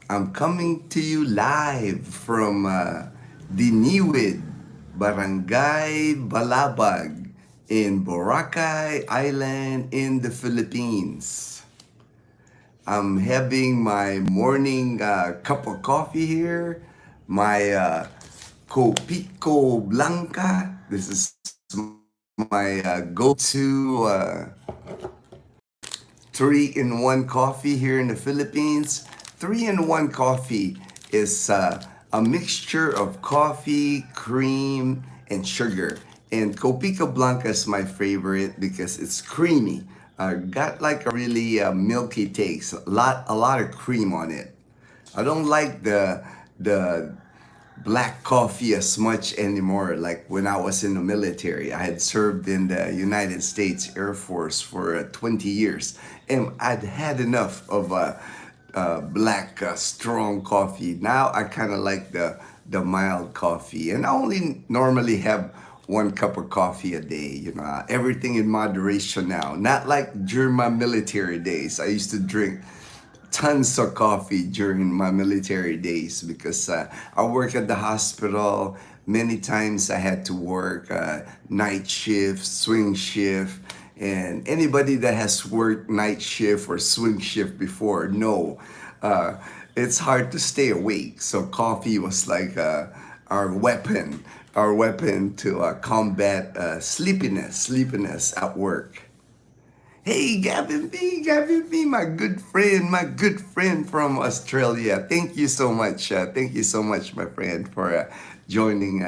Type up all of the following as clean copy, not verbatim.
I'm coming to you live from Diniwid, Barangay Balabag in Boracay Island in the Philippines. I'm having my morning cup of coffee here, my Copico Blanca. This is my go-to 3-in-1 coffee here in the Philippines. 3-in-1 coffee is a mixture of coffee, cream, and sugar. And Copica Blanca is my favorite because it's creamy. Got like a really milky taste. A lot of cream on it. I don't like the black coffee as much anymore. Like when I was in the military, I had served in the United States Air Force for 20 years, and I'd had enough of black strong coffee. Now I kind of like the mild coffee, and I only normally have 1 cup of coffee a day. Everything in moderation now. Not like during my military days. I used to drink tons of coffee during my military days because I work at the hospital. Many times I had to work night shift, swing shift, and anybody that has worked night shift or swing shift before know uh, it's hard to stay awake. So coffee was like our weapon, our weapon to combat sleepiness at work. Hey, Gavin B, my good friend from Australia. Thank you so much. Thank you so much, my friend, for joining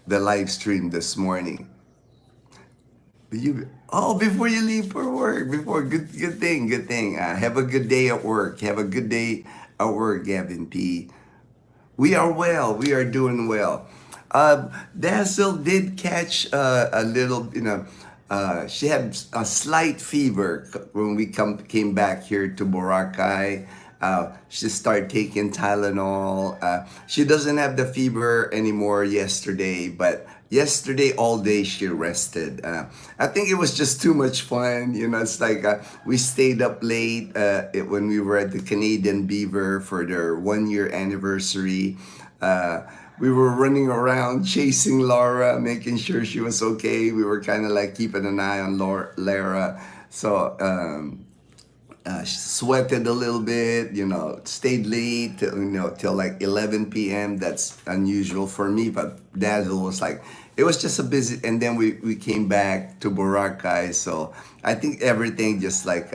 the live stream this morning. Before you leave for work, good thing. Have a good day at work. Have a good day at work, Gavin P. We are well. We are doing well. Dazel did catch a little, she had a slight fever when we came back here to Boracay. She started taking Tylenol. She doesn't have the fever anymore yesterday, but yesterday all day she rested. I think it was just too much fun. It's like we stayed up late when we were at the Canadian Beaver for their 1 year anniversary. We were running around chasing Laura, making sure she was okay. We were kind of like keeping an eye on Lara. So sweated a little bit, stayed late, till like 11 p.m. That's unusual for me, but Dazzle was like, it was just a busy, and then we came back to Boracay. So I think everything just like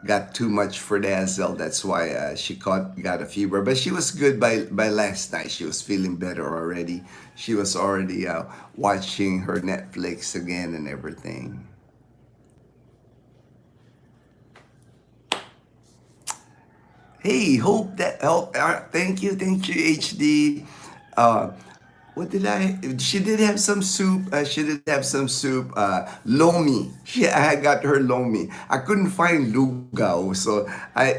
got too much for Dazzle. That's why she got a fever, but she was good by last night. She was feeling better already. She was already watching her Netflix again and everything. Hey, hope that help. Thank you, HD. Uh, what did I? She did have some soup. She did have some soup. Lomi. I got her lomi. I couldn't find lugao, so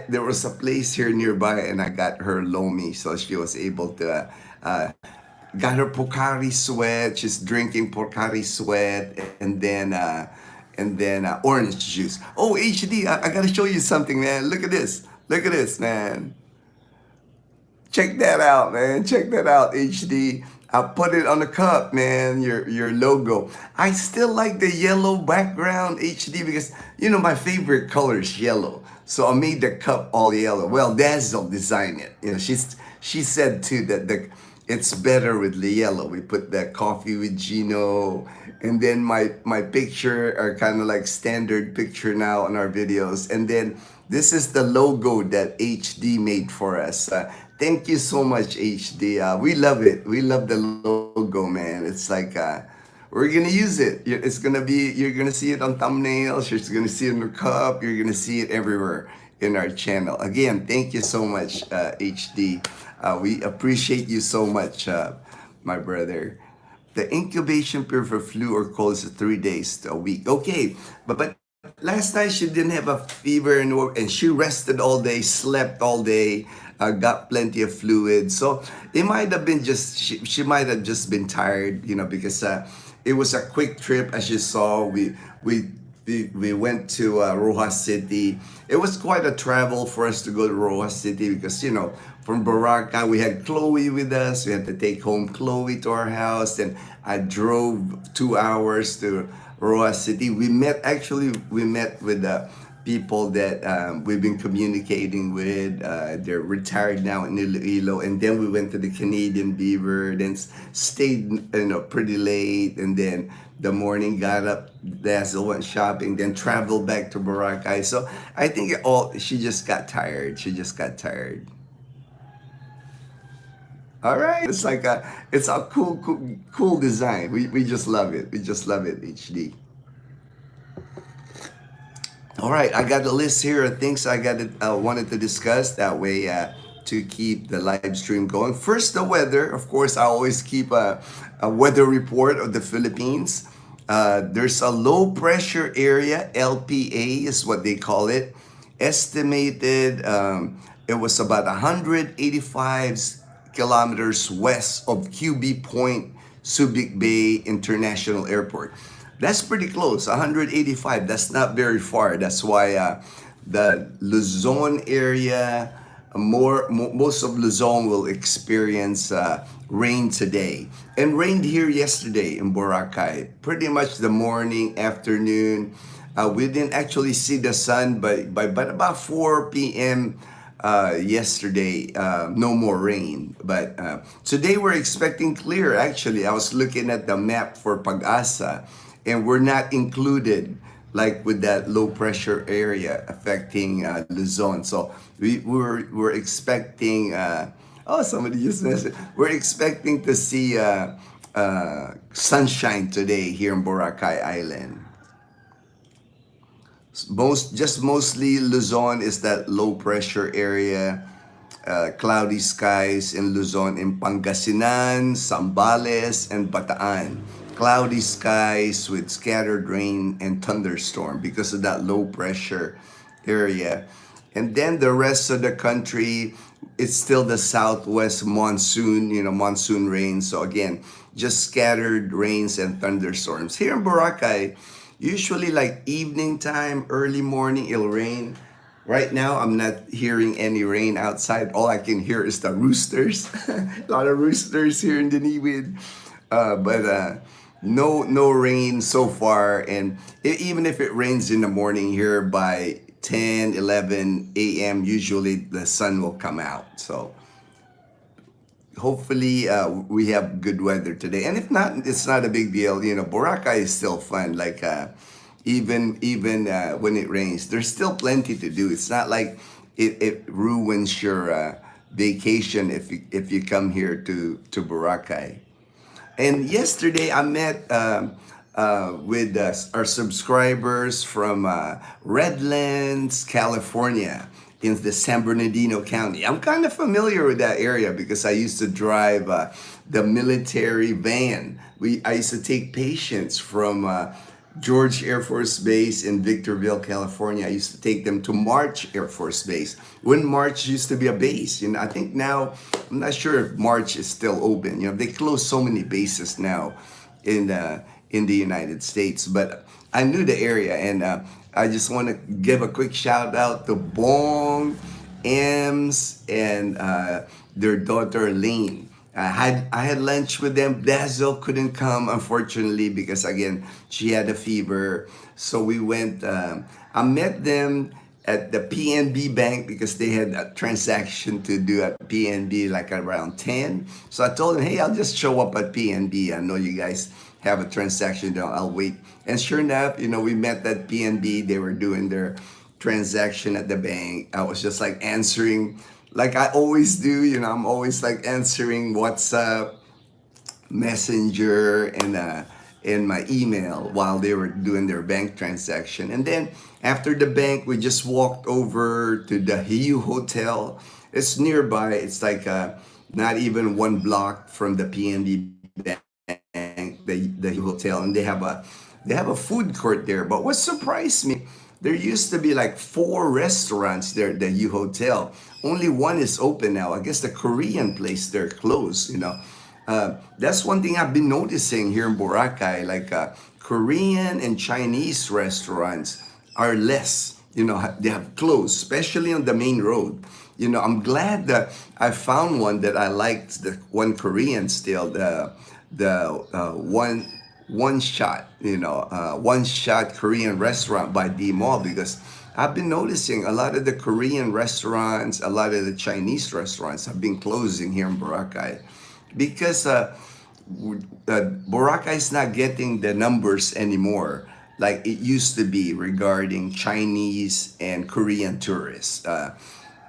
there was a place here nearby, and I got her lomi. So she was able to. Got her Pocari Sweat. She's drinking Pocari Sweat, and then orange juice. Oh, HD, I gotta show you something, man. Look at this. Look at this, man. Check that out, man. Check that out, HD. I put it on the cup, man. Your logo. I still like the yellow background, HD, because my favorite color is yellow. So I made the cup all yellow. Well, Dazzle designed it. She said too that it's better with the yellow. We put that coffee with Ginno, and then my picture are kind of like standard picture now on our videos, and then this is the logo that HD made for us. Thank you so much, HD. We love it. We love the logo, man. It's like we're gonna use it. It's gonna be. You're gonna see it on thumbnails. You're gonna see it in the cup. You're gonna see it everywhere in our channel. Again, thank you so much, HD. We appreciate you so much, my brother. The incubation period for flu or cold is 3 days to a week. Okay, but last night she didn't have a fever and she rested all day, slept all day, got plenty of fluid. So it might have been just she might have just been tired, because it was a quick trip. As you saw, we we went to Rojas City. It was quite a travel for us to go to Rojas City because, from Baraka, we had Chloe with us. We had to take home Chloe to our house. And I drove 2 hours to Rojas City. We met with the people that we've been communicating with. They're retired now in Iloilo. And then we went to the Canadian Beaver, then stayed, pretty late. And then the morning got up, Dazel went shopping, then traveled back to Boracay. So I think she just got tired. She just got tired. All right, it's a cool design. We just love it. We just love it, HD. All right, I got a list here of things wanted to discuss that way to keep the live stream going. First, the weather. Of course, I always keep a weather report of the Philippines. There's a low pressure area, LPA is what they call it. Estimated, it was about 185 kilometers west of QB Point, Subic Bay International Airport. That's pretty close, 185. That's not very far. That's why the Luzon area, most of Luzon will experience rain today. And rained here yesterday in Boracay. Pretty much the morning, afternoon. We didn't actually see the sun, but about 4 p.m. Yesterday, no more rain. But today we're expecting clear, actually. I was looking at the map for Pag-asa, and we're not included like with that low pressure area affecting Luzon. So we're expecting, somebody just messaged, we're expecting to see sunshine today here in Boracay Island. Mostly Luzon is that low pressure area, cloudy skies in Luzon, in Pangasinan, Zambales, and Bataan. Cloudy skies with scattered rain and thunderstorm because of that low pressure area. And then the rest of the country, it's still the southwest monsoon, monsoon rain. So again, just scattered rains and thunderstorms. Here in Boracay, usually like evening time, early morning, it'll rain. Right now, I'm not hearing any rain outside. All I can hear is the roosters. A lot of roosters here in Diniwid. But no rain so far. And even if it rains in the morning here by 10, 11 a.m., usually the sun will come out. So hopefully we have good weather today. And if not, it's not a big deal. Boracay is still fun. Like even when it rains, there's still plenty to do. It's not like it ruins your vacation if you come here to Boracay. And yesterday I met with our subscribers from Redlands, California, in the San Bernardino County. I'm kind of familiar with that area because I used to drive the military van. I used to take patients from George Air Force Base in Victorville, California. I used to take them to March Air Force Base when March used to be a base. I think now, I'm not sure if March is still open. They close so many bases now in the United States. But I knew the area, and I just want to give a quick shout out to Bong, Ems, and their daughter Lane. I had lunch with them. Dazel couldn't come, unfortunately, because again, she had a fever. So we went, I met them at the PNB Bank because they had a transaction to do at PNB like around 10. So I told them, hey, I'll just show up at PNB. I know you guys have a transaction, I'll wait. And sure enough, we met at PNB. They were doing their transaction at the bank. I was just like answering, like I always do, I'm always like answering WhatsApp, Messenger, and in my email while they were doing their bank transaction. And then after the bank, we just walked over to the Hiu Hotel. It's nearby. It's like not even 1 block from the PNB Bank, the Hiu Hotel, and they have a food court there. But what surprised me, there used to be like 4 restaurants there at the U Hotel. Only one is open now. I guess the Korean place there closed, That's one thing I've been noticing here in Boracay. Like Korean and Chinese restaurants are less. They have closed, especially on the main road. I'm glad that I found one that I liked. The one Korean still, the one shot, one shot Korean restaurant by D Mall, because I've been noticing a lot of the Korean restaurants, a lot of the Chinese restaurants have been closing here in Boracay because Boracay is not getting the numbers anymore like it used to be regarding Chinese and Korean tourists.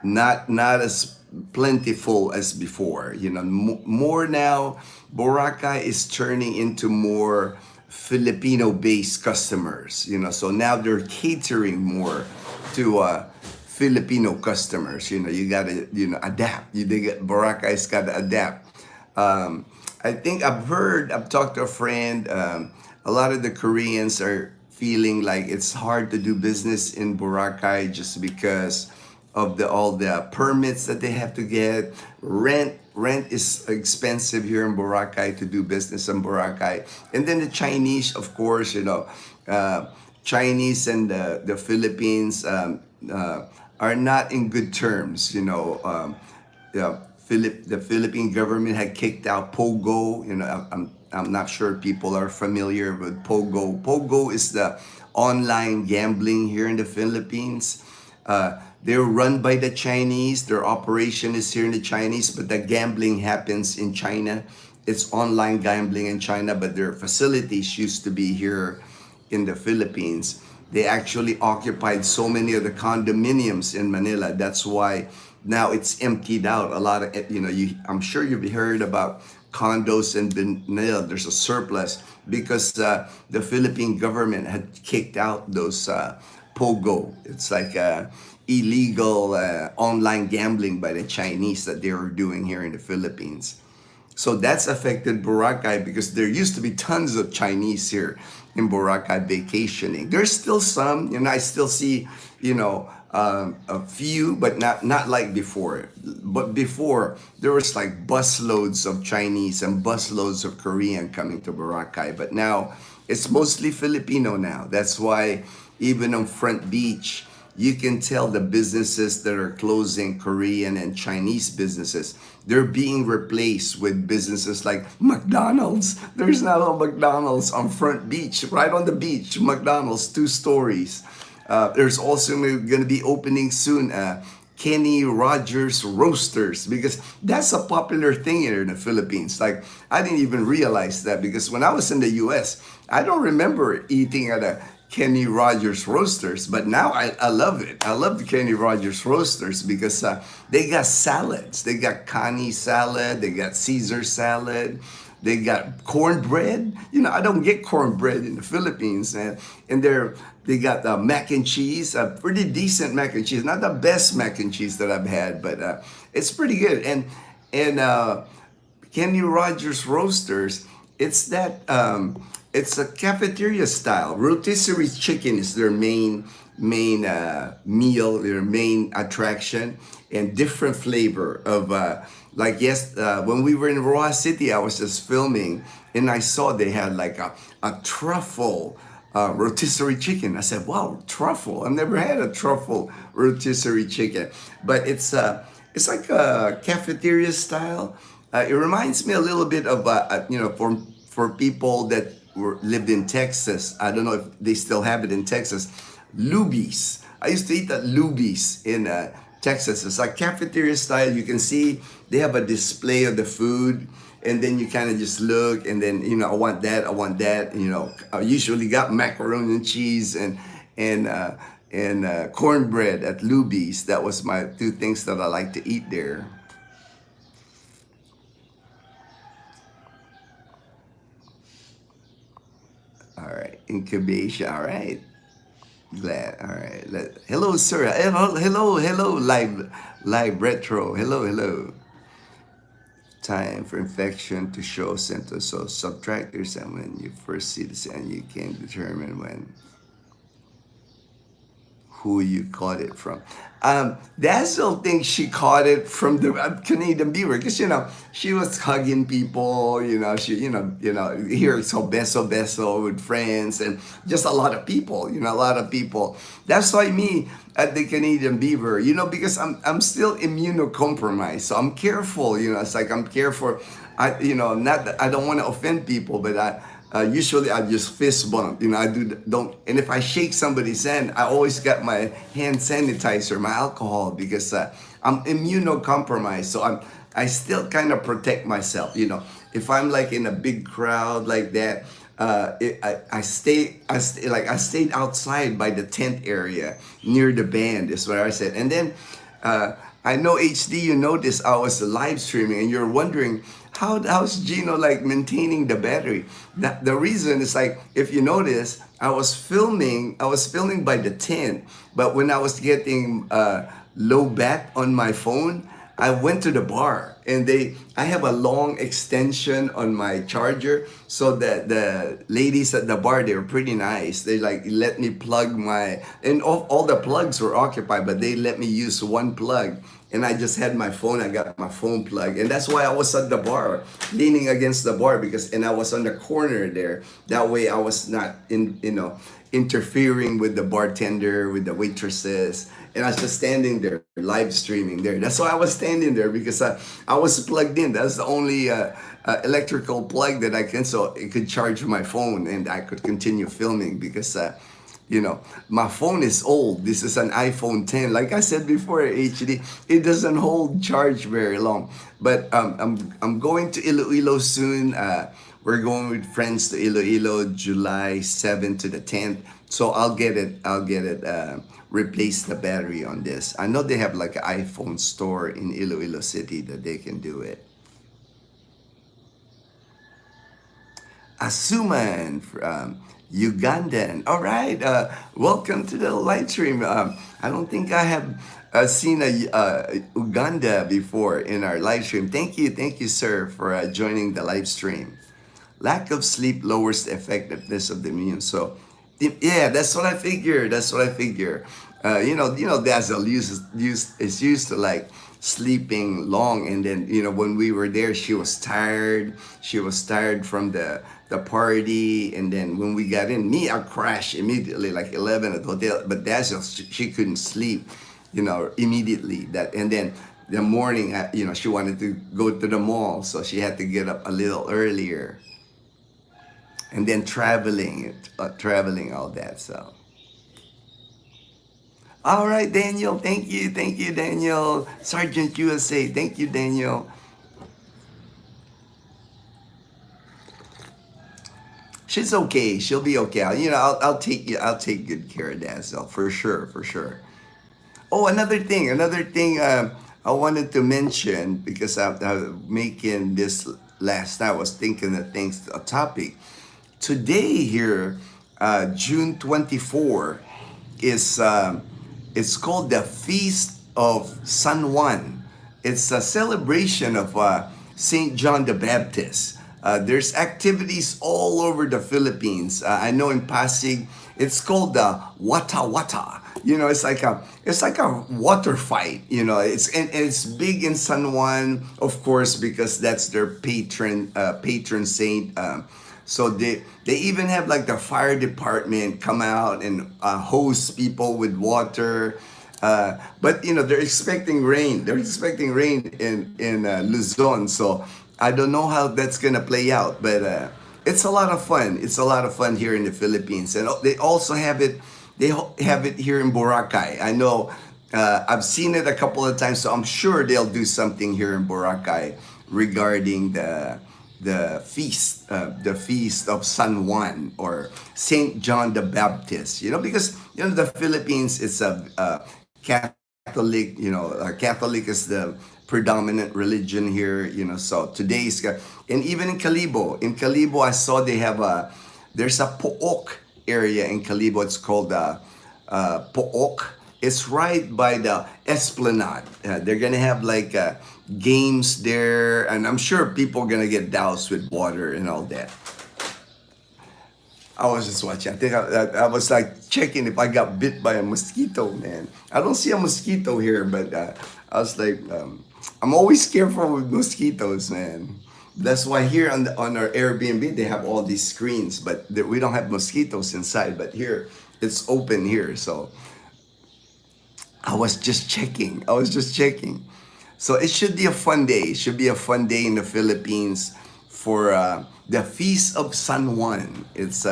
Not as plentiful as before. More now. Boracay is turning into more Filipino-based customers. So now they're catering more to Filipino customers. You gotta adapt. Boracay's gotta adapt. I think I've talked to a friend. A lot of the Koreans are feeling like it's hard to do business in Boracay just because of all the permits that they have to get. Rent is expensive here in Boracay to do business in Boracay. And then the Chinese, of course, Chinese and the Philippines are not in good terms. The Philippine government had kicked out Pogo. I'm not sure people are familiar with Pogo. Pogo is the online gambling here in the Philippines. They're run by the Chinese. Their operation is here in the Chinese, but the gambling happens in China. It's online gambling in China, but their facilities used to be here in the Philippines. They actually occupied so many of the condominiums in Manila. That's why now it's emptied out. A lot of, I'm sure you've heard about condos in Manila. There's a surplus because the Philippine government had kicked out those Pogo. It's like illegal online gambling by the Chinese that they were doing here in the Philippines. So that's affected Boracay because there used to be tons of Chinese here in Boracay vacationing. There's still some, I still see, a few, but not like before. But before, there was like busloads of Chinese and busloads of Korean coming to Boracay. But now, it's mostly Filipino now. That's why even on Front Beach, you can tell the businesses that are closing, Korean and Chinese businesses, they're being replaced with businesses like McDonald's. There's now a McDonald's on Front Beach, right on the beach. McDonald's, 2 stories. There's also going to be opening soon Kenny Rogers Roasters, because that's a popular thing here in the Philippines. Like, I didn't even realize that, because when I was in the US, I don't remember eating at a Kenny Rogers Roasters, but now I love it. I love the Kenny Rogers Roasters because they got salads. They got Connie salad, they got Caesar salad, they got cornbread. I don't get cornbread in the Philippines, and they got mac and cheese, pretty decent mac and cheese. Not the best mac and cheese that I've had, but it's pretty good. And Kenny Rogers Roasters, it's that. It's a cafeteria style. Rotisserie chicken is their main meal, their main attraction, and different flavor of when we were in Roa City, I was just filming and I saw they had like a truffle rotisserie chicken. I said, wow, truffle. I've never had a truffle rotisserie chicken, but it's like a cafeteria style. It reminds me a little bit of for people that lived in Texas. I don't know if they still have it in Texas. Luby's. I used to eat at Luby's in Texas. It's like cafeteria style. You can see they have a display of the food, and then you kind of just look, and then I want that. I usually got macaroni and cheese and cornbread at Luby's. That was my 2 things that I like to eat there. All right, incubation. All right, glad. All right, hello, sir. Hello, live retro. Hello. Time for infection to show symptoms. So subtractors, and when you first see this, and you can determine when. who you caught it from. Dazzle thinks she caught it from the Canadian beaver because she was hugging people. Here so beso with friends and just a lot of people. A lot of people. That's why me at the Canadian beaver. Because I'm still immunocompromised, so I'm careful. It's like I'm careful. Not that I don't want to offend people, but usually I just fist bump. Don't. And if I shake somebody's hand, I always got my hand sanitizer, my alcohol, because I'm immunocompromised. So I still kind of protect myself. If I'm like in a big crowd like that, I stayed outside by the tent area near the band. Is what I said, and then. I know HD, you noticed I was live streaming and you're wondering how's Ginno like maintaining the battery. The reason is like, if you notice, I was filming by the tent, but when I was getting low bat on my phone, I went to the bar and I have a long extension on my charger, so that the ladies at the bar, they were pretty nice. They like let me plug and all the plugs were occupied, but they let me use one plug. And I just had my phone, I got my phone plug. And that's why I was at the bar, leaning against the bar, and I was on the corner there. That way I was not interfering with the bartender, with the waitresses. And I was just standing there, live streaming there. That's why I was standing there, because I was plugged in. That's the only electrical plug that I can, so it could charge my phone and I could continue filming, because my phone is old. This is an iPhone 10. Like I said before, HD, it doesn't hold charge very long. But I'm going to Iloilo soon. We're going with friends to Iloilo, July 7th to the 10th. So I'll get it. Replace the battery on this. I know they have like an iPhone store in Iloilo City that they can do it. Asuman from Ugandan. All right. Welcome to the live stream. I don't think I have seen a Uganda before in our live stream. Thank you, sir, for joining the live stream. Lack of sleep lowers the effectiveness of the immune. So, yeah, that's what I figure. Dazzle is used to like sleeping long, and then when we were there, she was tired. She was tired from the party, and then when we got in, I crashed immediately, like 11 at the hotel. But Dazzle, she couldn't sleep, immediately. And then the morning, she wanted to go to the mall, so she had to get up a little earlier. And then traveling, all that. So, all right, Daniel. Thank you, Daniel. Sergeant USA. Thank you, Daniel. She's okay. She'll be okay. I'll take good care of Dazzle for sure. Oh, another thing. I wanted to mention, because I was making this last night. I was thinking of things, a topic. Today here, June 24, is it's called the Feast of San Juan. It's a celebration of Saint John the Baptist. There's activities all over the Philippines. I know in Pasig, it's called the Wata Wata. It's like a water fight. It's big in San Juan, of course, because that's their patron saint. So they even have like the fire department come out and hose people with water. But they're expecting rain. They're expecting rain in Luzon. So I don't know how that's gonna play out. But it's a lot of fun. It's a lot of fun here in the Philippines, and they also have it. They have it here in Boracay. I know. I've seen it a couple of times, so I'm sure they'll do something here in Boracay regarding the feast of San Juan, or Saint John the Baptist. Because the Philippines is a Catholic. Catholic is the predominant religion here. So today's, and even in Calibo. I saw they have there's a Pook area in Calibo. It's called Pook. It's right by the Esplanade. They're gonna have like games there, and I'm sure people are gonna get doused with water and all that. I was just watching. I think I was like checking if I got bit by a mosquito, man. I don't see a mosquito here, but I was like, I'm always careful with mosquitoes, man. That's why here on our Airbnb they have all these screens, but we don't have mosquitoes inside. But here it's open here, so I was just checking. I was just checking. So it should be a fun day. It should be a fun day in the Philippines for the Feast of San Juan. It's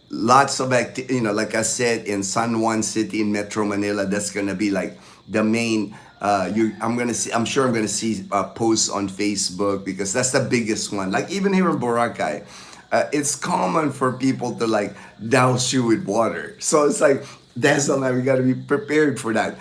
lots of like I said, in San Juan City in Metro Manila. That's gonna be like the main. I'm sure I'm gonna see posts on Facebook because that's the biggest one. Like even here in Boracay, it's common for people to like douse you with water. So it's like Dazel and I, we gotta be prepared for that.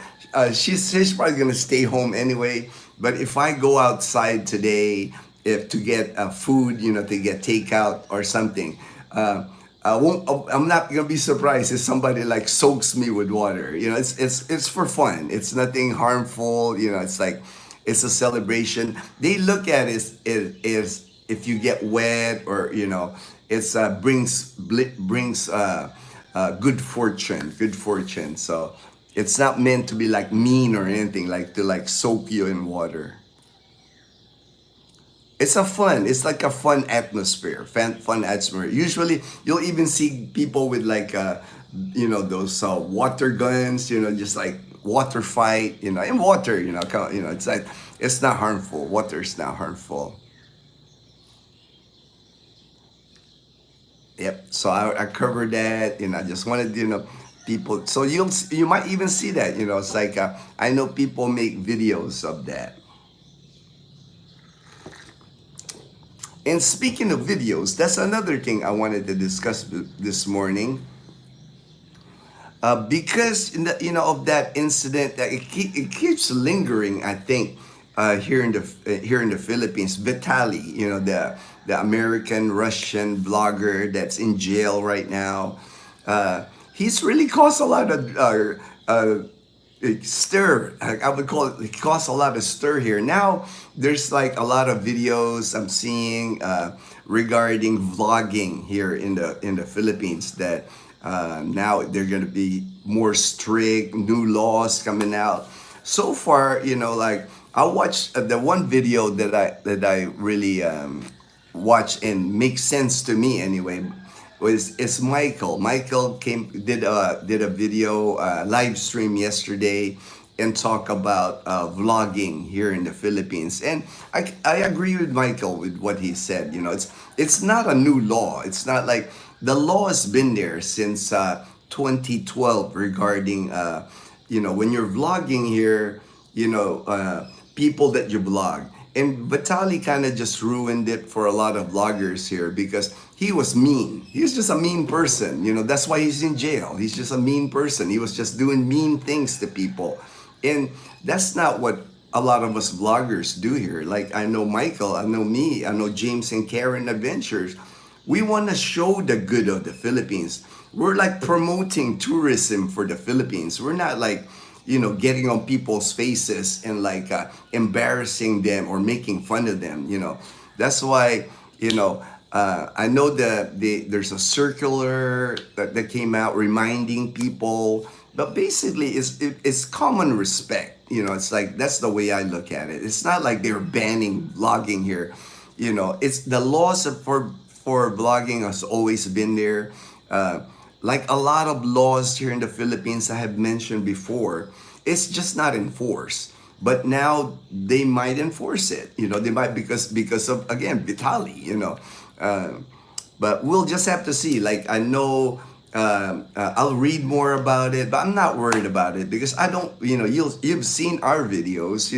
She's probably gonna stay home anyway. But if I go outside today, if to get food, to get takeout or something, I'm not gonna be surprised if somebody like soaks me with water. It's for fun. It's nothing harmful. It's like it's a celebration. They look at it as if you get wet or it's brings good fortune. Good fortune. So it's not meant to be like mean or anything, like to like soak you in water. It's like a fun atmosphere, fun atmosphere. Usually, you'll even see people with like, those water guns, just like water fight, in water, it's like, it's not harmful. Water is not harmful. Yep. So I covered that, I just wanted, people. So you might even see that, it's like, I know people make videos of that. And speaking of videos, that's another thing I wanted to discuss this morning. Because of that incident, that it keeps lingering. I think here in the Philippines, Vitaly, the American Russian blogger that's in jail right now. He's really caused a lot of stir. I would call it caused a lot of stir here. Now there's like a lot of videos I'm seeing regarding vlogging here in the Philippines that now they're gonna be more strict, new laws coming out. So far, like I watched the one video that I really watched and makes sense to me anyway. It's Michael. Michael did a video live stream yesterday and talk about vlogging here in the Philippines. And I agree with Michael with what he said. It's not a new law. It's not like the law has been there since 2012 regarding when you're vlogging here, people that you vlog. And Vitaly kind of just ruined it for a lot of vloggers here because he was mean. He was just a mean person. That's why he's in jail. He's just a mean person. He was just doing mean things to people. And that's not what a lot of us vloggers do here. Like I know Michael, I know me, I know James and Karen Adventures. We want to show the good of the Philippines. We're like promoting tourism for the Philippines. We're not like getting on people's faces and like embarrassing them or making fun of them. That's why I know there's a circular that came out reminding people, but basically it's common respect. It's like that's the way I look at it. It's not like they're banning vlogging here. It's the laws for vlogging has always been there. Like a lot of laws here in the Philippines I have mentioned before, it's just not enforced. But now they might enforce it. They might because of again Vitaly. But we'll just have to see. Like I know I'll read more about it, but I'm not worried about it because I don't. You've seen our videos.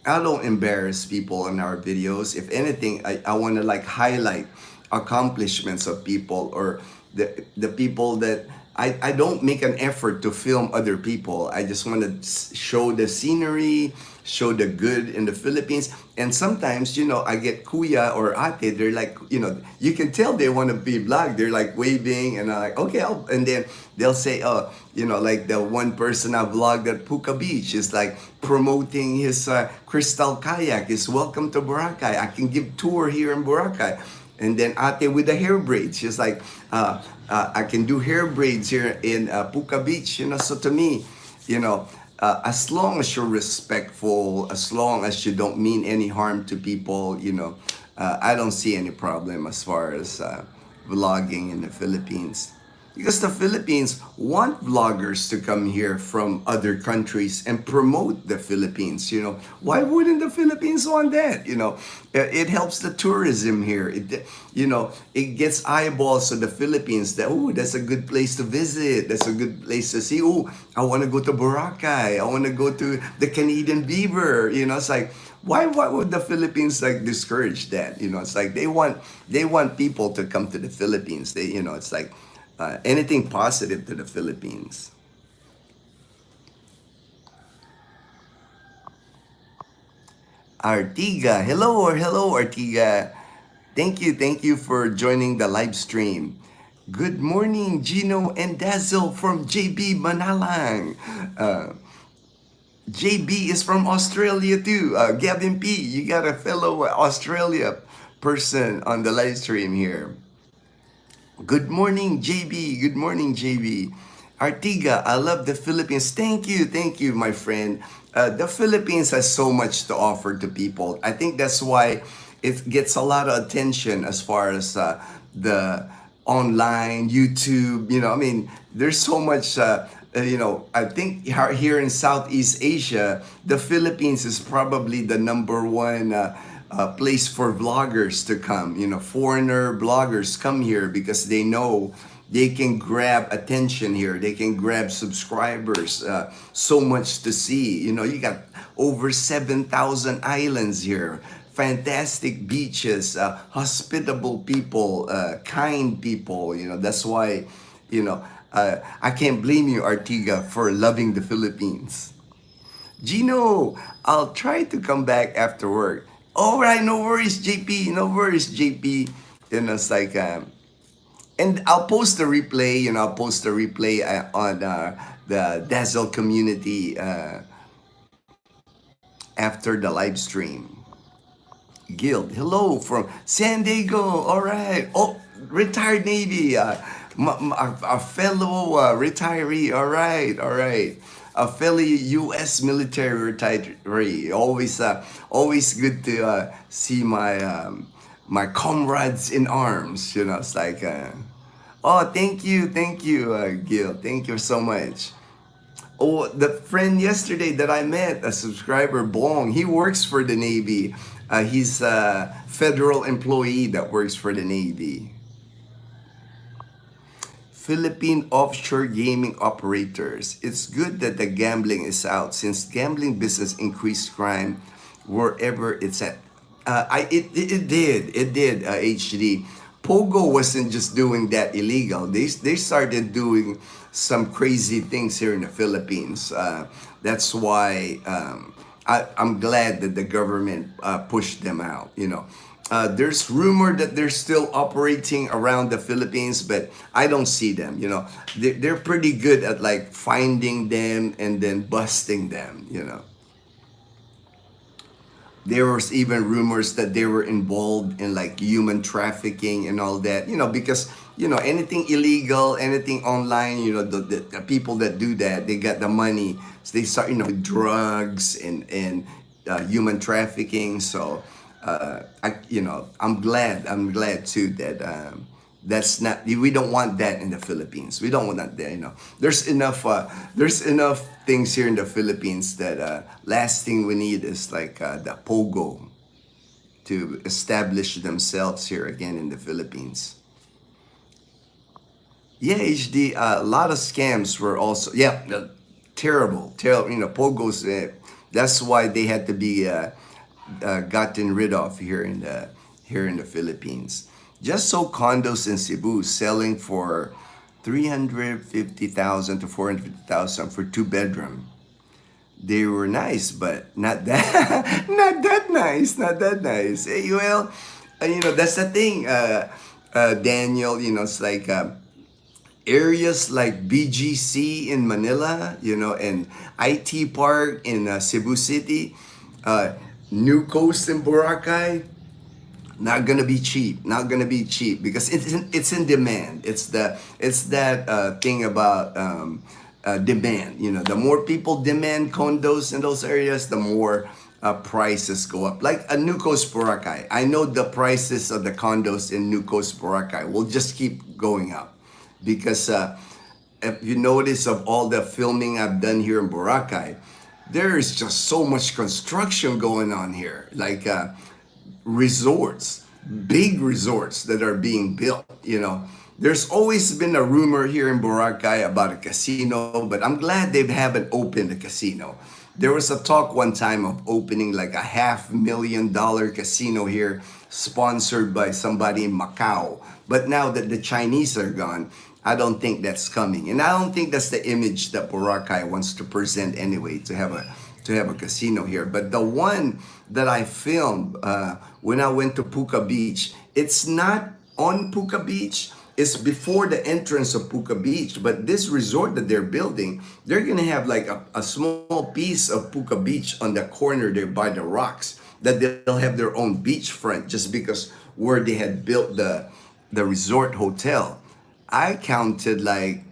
I don't embarrass people in our videos. If anything, I want to like highlight accomplishments of people or the people that I don't make an effort to film other people. I just want to show the scenery, show the good in the Philippines. And sometimes, I get kuya or ate, they're like, you can tell they want to be vlogged. They're like waving and I'm like, okay, and then they'll say, like the one person I vlogged at Puka Beach is like promoting his crystal kayak is welcome to Boracay. I can give tour here in Boracay. And then ate with the hair braids, she's like, I can do hair braids here in Puka Beach, So to me, as long as you're respectful, as long as you don't mean any harm to people, I don't see any problem as far as vlogging in the Philippines. Because the Philippines want vloggers to come here from other countries and promote the Philippines. Why wouldn't the Philippines want that? It helps the tourism here. It gets eyeballs to the Philippines that, oh, that's a good place to visit. That's a good place to see. Oh, I want to go to Boracay. I want to go to the Canadian Beaver. It's like, why would the Philippines like discourage that? It's like they want people to come to the Philippines. It's like anything positive to the Philippines. Artiga, hello Artiga. Thank you for joining the live stream. Good morning, Ginno and Dazel from JB Manalang. JB is from Australia too. Gavin P, you got a fellow Australia person on the live stream here. Good morning, JB. Good morning, JB. Artiga, I love the Philippines. Thank you, my friend. The Philippines has so much to offer to people. I think that's why it gets a lot of attention as far as the online, YouTube. There's so much. I think here in Southeast Asia, the Philippines is probably the number one place for vloggers to come. Foreigner bloggers come here because they know they can grab attention here. They can grab subscribers. So much to see. You got over 7,000 islands here. Fantastic beaches, hospitable people, kind people. That's why, I can't blame you, Artiga, for loving the Philippines. Gino, I'll try to come back after work. All right, no worries, JP. No worries, JP. It's like, and I'll post the replay. I'll post the replay on the Dazel community after the live stream. Guild, hello from San Diego. All right. Oh, retired Navy. A fellow retiree. All right. A fellow U.S. military retiree. Always good to see my comrades in arms. It's like, oh, thank you, Gil. Thank you so much. Oh, the friend yesterday that I met, a subscriber, Bong, he works for the Navy. He's a federal employee that works for the Navy. Philippine offshore gaming operators. It's good that the gambling is out since gambling business increased crime wherever it's at. It did, HD. Pogo wasn't just doing that illegal. They started doing some crazy things here in the Philippines. That's why I'm glad that the government pushed them out. There's rumor that they're still operating around the Philippines, but I don't see them. They're pretty good at like finding them and then busting them. There was even rumors that they were involved in like human trafficking and all that. Because anything illegal, anything online, the people that do that, they got the money. So they start with drugs and human trafficking. So I'm glad too that that's not, we don't want that in the Philippines. We don't want that there. There's enough things here in the Philippines that last thing we need is like the Pogo to establish themselves here again in the Philippines. Yeah, HD, a lot of scams were also, terrible. Pogos, that's why they had to be gotten rid of here in the Philippines. Just so condos in Cebu selling for 350,000 to 450,000 for 2-bedroom. They were nice, but not that not that nice. Hey, well, that's the thing, Daniel. It's like areas like BGC in Manila, and IT Park in Cebu City, New Coast in Boracay. Not gonna be cheap. Not gonna be cheap because it's in demand. It's that thing about demand. You know, the more people demand condos in those areas, the more prices go up. Like a New Coast Boracay, I know the prices of the condos in New Coast Boracay will just keep going up because if you notice of all the filming I've done here in Boracay, there is just so much construction going on here. Like resorts, big resorts that are being built. You know, there's always been a rumor here in Boracay about a casino, but I'm glad they haven't opened a casino. There was a talk one time of opening like a $500,000 casino here, sponsored by somebody in Macau. But now that the Chinese are gone, I don't think that's coming, and I don't think that's the image that Boracay wants to present anyway. To have a casino here. But the one that I filmed when I went to Puka Beach, it's not on Puka Beach. It's before the entrance of Puka Beach. But this resort that they're building, they're gonna have like a small piece of Puka Beach on the corner there by the rocks. That they'll have their own beachfront just because where they had built the resort hotel. I counted like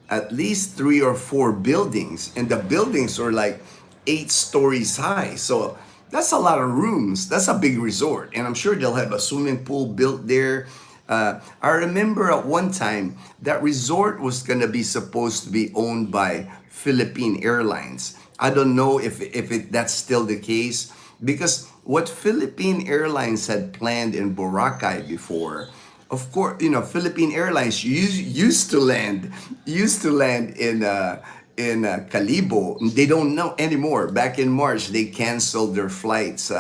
at least 3 or 4 buildings, and the buildings are like 8 stories high. So that's a lot of rooms. That's a big resort, and I'm sure they'll have a swimming pool built there. I remember at one time that resort was gonna be supposed to be owned by Philippine Airlines. I don't know if that's still the case because what Philippine Airlines had planned in Boracay before, of course, you know, Philippine Airlines used to land in Calibo. They don't know anymore. Back in March, they canceled their flights.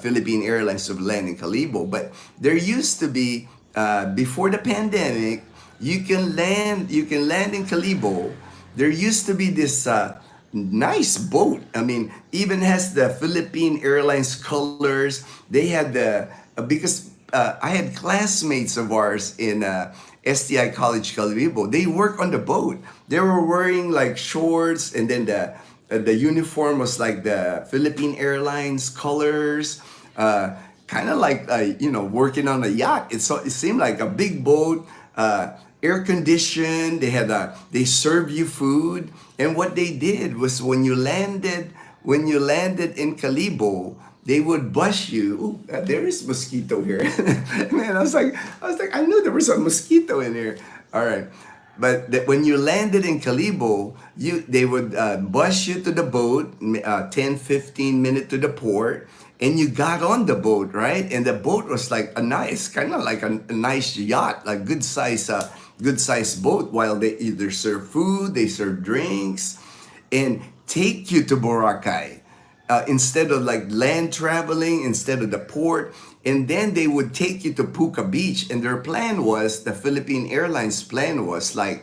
Philippine Airlines to land in Calibo, but there used to be before the pandemic, you can land in Calibo. There used to be this nice boat. I mean, even has the Philippine Airlines colors. They had because I had classmates of ours in STI College Calibo. They work on the boat. They were wearing like shorts, and then the uniform was like the Philippine Airlines colors. Kind of like working on a yacht. It seemed like a big boat, air conditioned. They serve you food, and what they did was when you landed in Calibo, they would bus you. Ooh, there is mosquito here. Man, I was like, I knew there was a mosquito in here. All right. But when you landed in Calibo, they would bus you to the boat, 10-15 minutes to the port, and you got on the boat, right? And the boat was like kind of like a nice yacht, like good size boat. While they either serve food, they serve drinks, and take you to Boracay. Instead of like land traveling, instead of the port, and then they would take you to Puka Beach. And their plan was, the Philippine Airlines plan was like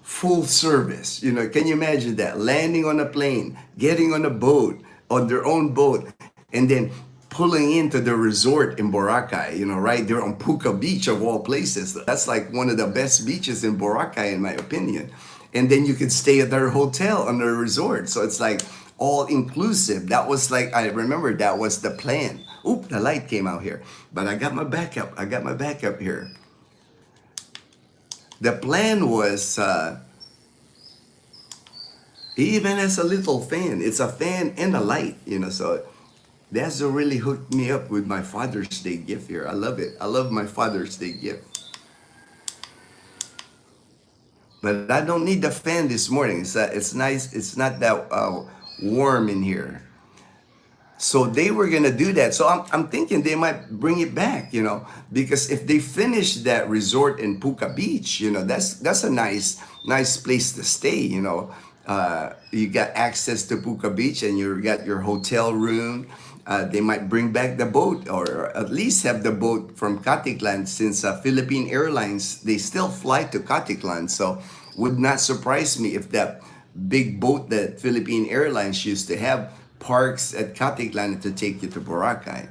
full service. You know, can you imagine that? Landing on a plane, getting on a boat, on their own boat, and then pulling into the resort in Boracay, right there on Puka Beach of all places. That's like one of the best beaches in Boracay, in my opinion. And then you could stay at their hotel on their resort. So it's like all inclusive. That was like, I remember that was the plan. Oop, the light came out here. But I got my backup. Here. The plan was, he even has a little fan. It's a fan and a light, so Dazel really hooked me up with my Father's Day gift here. I love it. I love my Father's Day gift. But I don't need the fan this morning. It's nice. It's not that warm in here. So they were gonna do that. So I'm thinking they might bring it back, because if they finish that resort in Puka Beach, that's a nice place to stay. You got access to Puka Beach, and you got your hotel room. They might bring back the boat, or at least have the boat from Katiklan, since Philippine Airlines, they still fly to Katiklan. So would not surprise me if that big boat that Philippine Airlines used to have parks at Katiklan to take you to Boracay.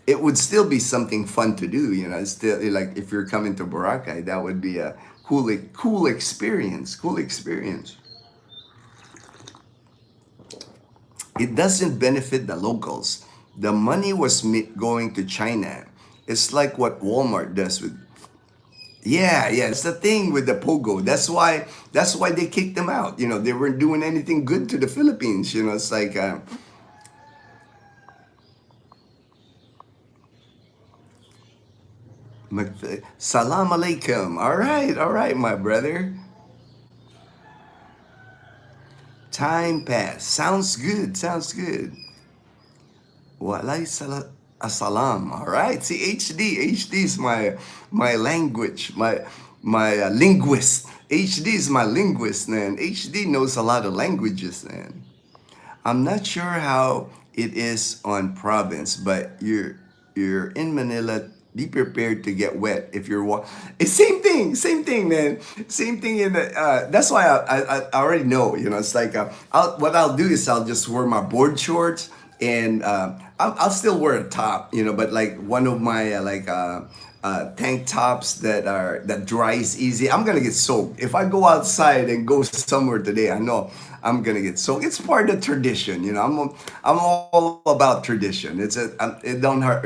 It would still be something fun to do, It's still like, if you're coming to Boracay, that would be a cool experience. It doesn't benefit the locals The money was going to China. It's like what Walmart does with. Yeah, yeah, that's the thing with the pogo. That's why they kicked them out. They weren't doing anything good to the Philippines. It's like Salam alaikum. All right, my brother. Time pass. Sounds good. Sounds good. Walay salam. All right. See, HD is my language, my linguist. HD is my linguist, man. HD knows a lot of languages, man. I'm not sure how it is on province, but you're in Manila. Be prepared to get wet if you're It's same thing, man. Same thing in the. That's why I already know. It's like what I'll do is I'll just wear my board shorts and I'll still wear a top. But like one of my tank tops that dries easy. I'm gonna get soaked if I go outside and go somewhere today. I know I'm gonna get soaked. It's part of the tradition. I'm all about tradition. It don't hurt.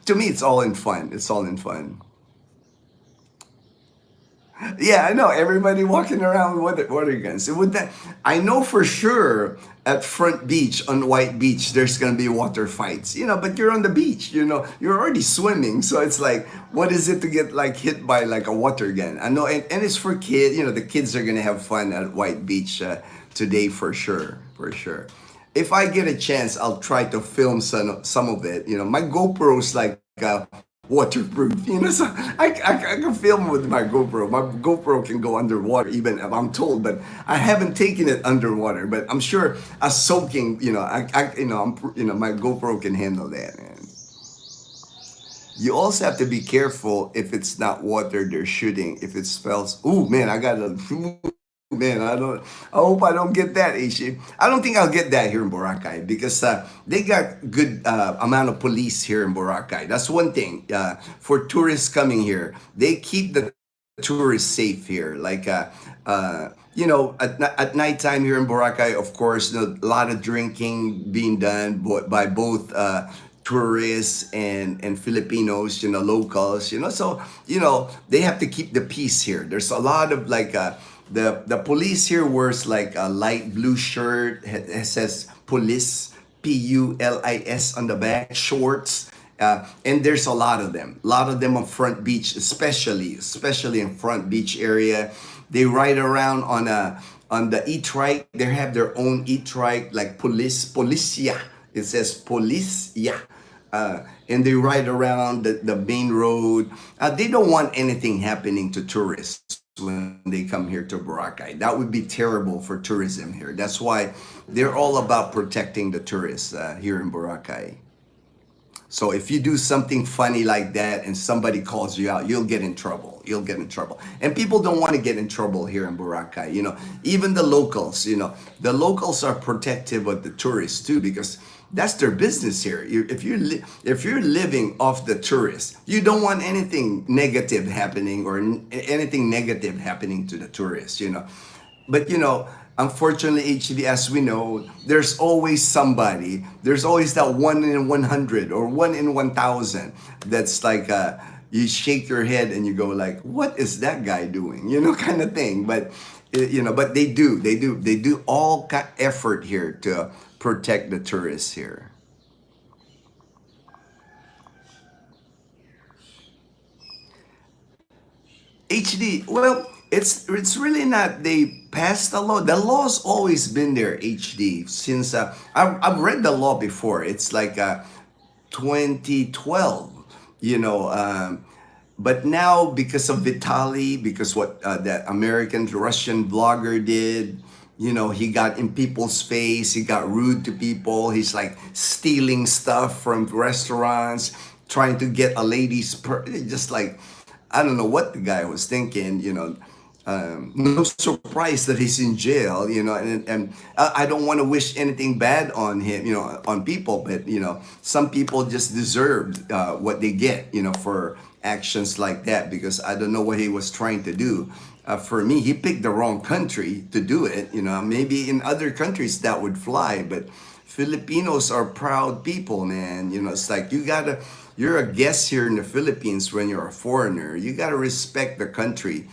To me, it's all in fun. It's all in fun. Yeah, I know. Everybody walking around with water guns. So with that, I know for sure at Front Beach on White Beach, there's gonna be water fights. But you're on the beach. You're already swimming, so it's like, what is it to get like hit by like a water gun? I know, and it's for kids. The kids are gonna have fun at White Beach today for sure, for sure. If I get a chance, I'll try to film some of it. My GoPro's like waterproof. So I can film with my GoPro. My GoPro can go underwater, even if I'm told, but I haven't taken it underwater. But I'm sure a soaking, my GoPro can handle that, man. You also have to be careful if it's not water they're shooting. If it smells, ooh man, I got a. Man, I hope I don't get that issue. I don't think I'll get that here in Boracay because they got good amount of police here in Boracay. That's one thing. For tourists coming here, they keep the tourists safe here. Like, at nighttime here in Boracay, of course, a lot of drinking being done by both tourists and Filipinos, locals, so, they have to keep the peace here. There's a lot of like, the police here wears like a light blue shirt. It says police, PULIS on the back, shorts. And there's a lot of them. A lot of them on Front Beach, especially in Front Beach area. They ride around on the e-trike. They have their own e-trike, like policia. It says policia. And they ride around the main road. They don't want anything happening to tourists when they come here to Boracay. That would be terrible for tourism here. That's why they're all about protecting the tourists here in Boracay. So if you do something funny like that and somebody calls you out, you'll get in trouble. You'll get in trouble. And people don't want to get in trouble here in Boracay. Even the locals, the locals are protective of the tourists too, because that's their business here. If you're living off the tourists, you don't want anything negative happening or anything negative happening to the tourists. But unfortunately, HD, as we know, there's always somebody. There's always that 1 in 100 or 1 in 1,000 that's like you shake your head and you go like, what is that guy doing? Kind of thing. But but they do all effort here to protect the tourists here. HD, well, it's really not. They passed the law. The law's always been there. HD, since I've read the law before. It's like 2012. But now because of Vitali, because what that American Russian vlogger did. He got in people's face. He got rude to people. He's like stealing stuff from restaurants, trying to get a lady's just like, I don't know what the guy was thinking. No surprise that he's in jail. And I don't want to wish anything bad on him. On people, but some people just deserved what they get. For actions like that, because I don't know what he was trying to do. For me, he picked the wrong country to do it. Maybe in other countries that would fly, but Filipinos are proud people, man. You know, it's like you're a guest here in the Philippines when you're a foreigner. You gotta respect the country.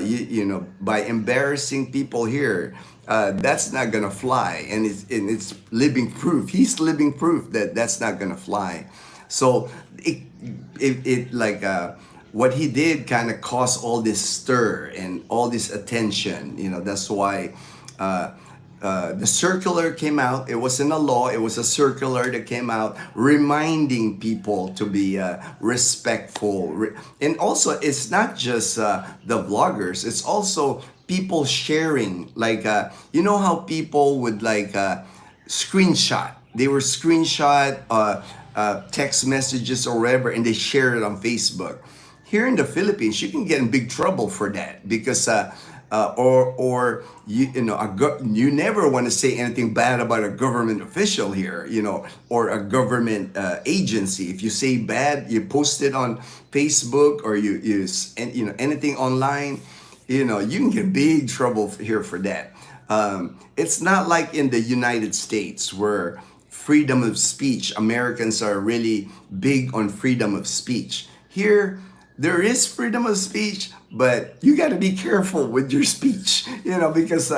You know, by embarrassing people here, that's not gonna fly, and it's living proof. He's living proof that that's not gonna fly. So it like what he did kind of caused all this stir and all this attention. You know, that's why the circular came out. It wasn't a law, it was a circular that came out reminding people to be respectful. And also, it's not just the vloggers, it's also people sharing. Like, you know how people would like screenshot? They were screenshot text messages or whatever, and they share it on Facebook. Here in the Philippines, you can get in big trouble for that because or you know you never want to say anything bad about a government official here, you know, or a government agency. If you say bad, you post it on Facebook or you you know anything online, you know you can get big trouble here for that. It's not like in the United States where freedom of speech, Americans are really big on freedom of speech. Here there is freedom of speech, but you got to be careful with your speech, you know, because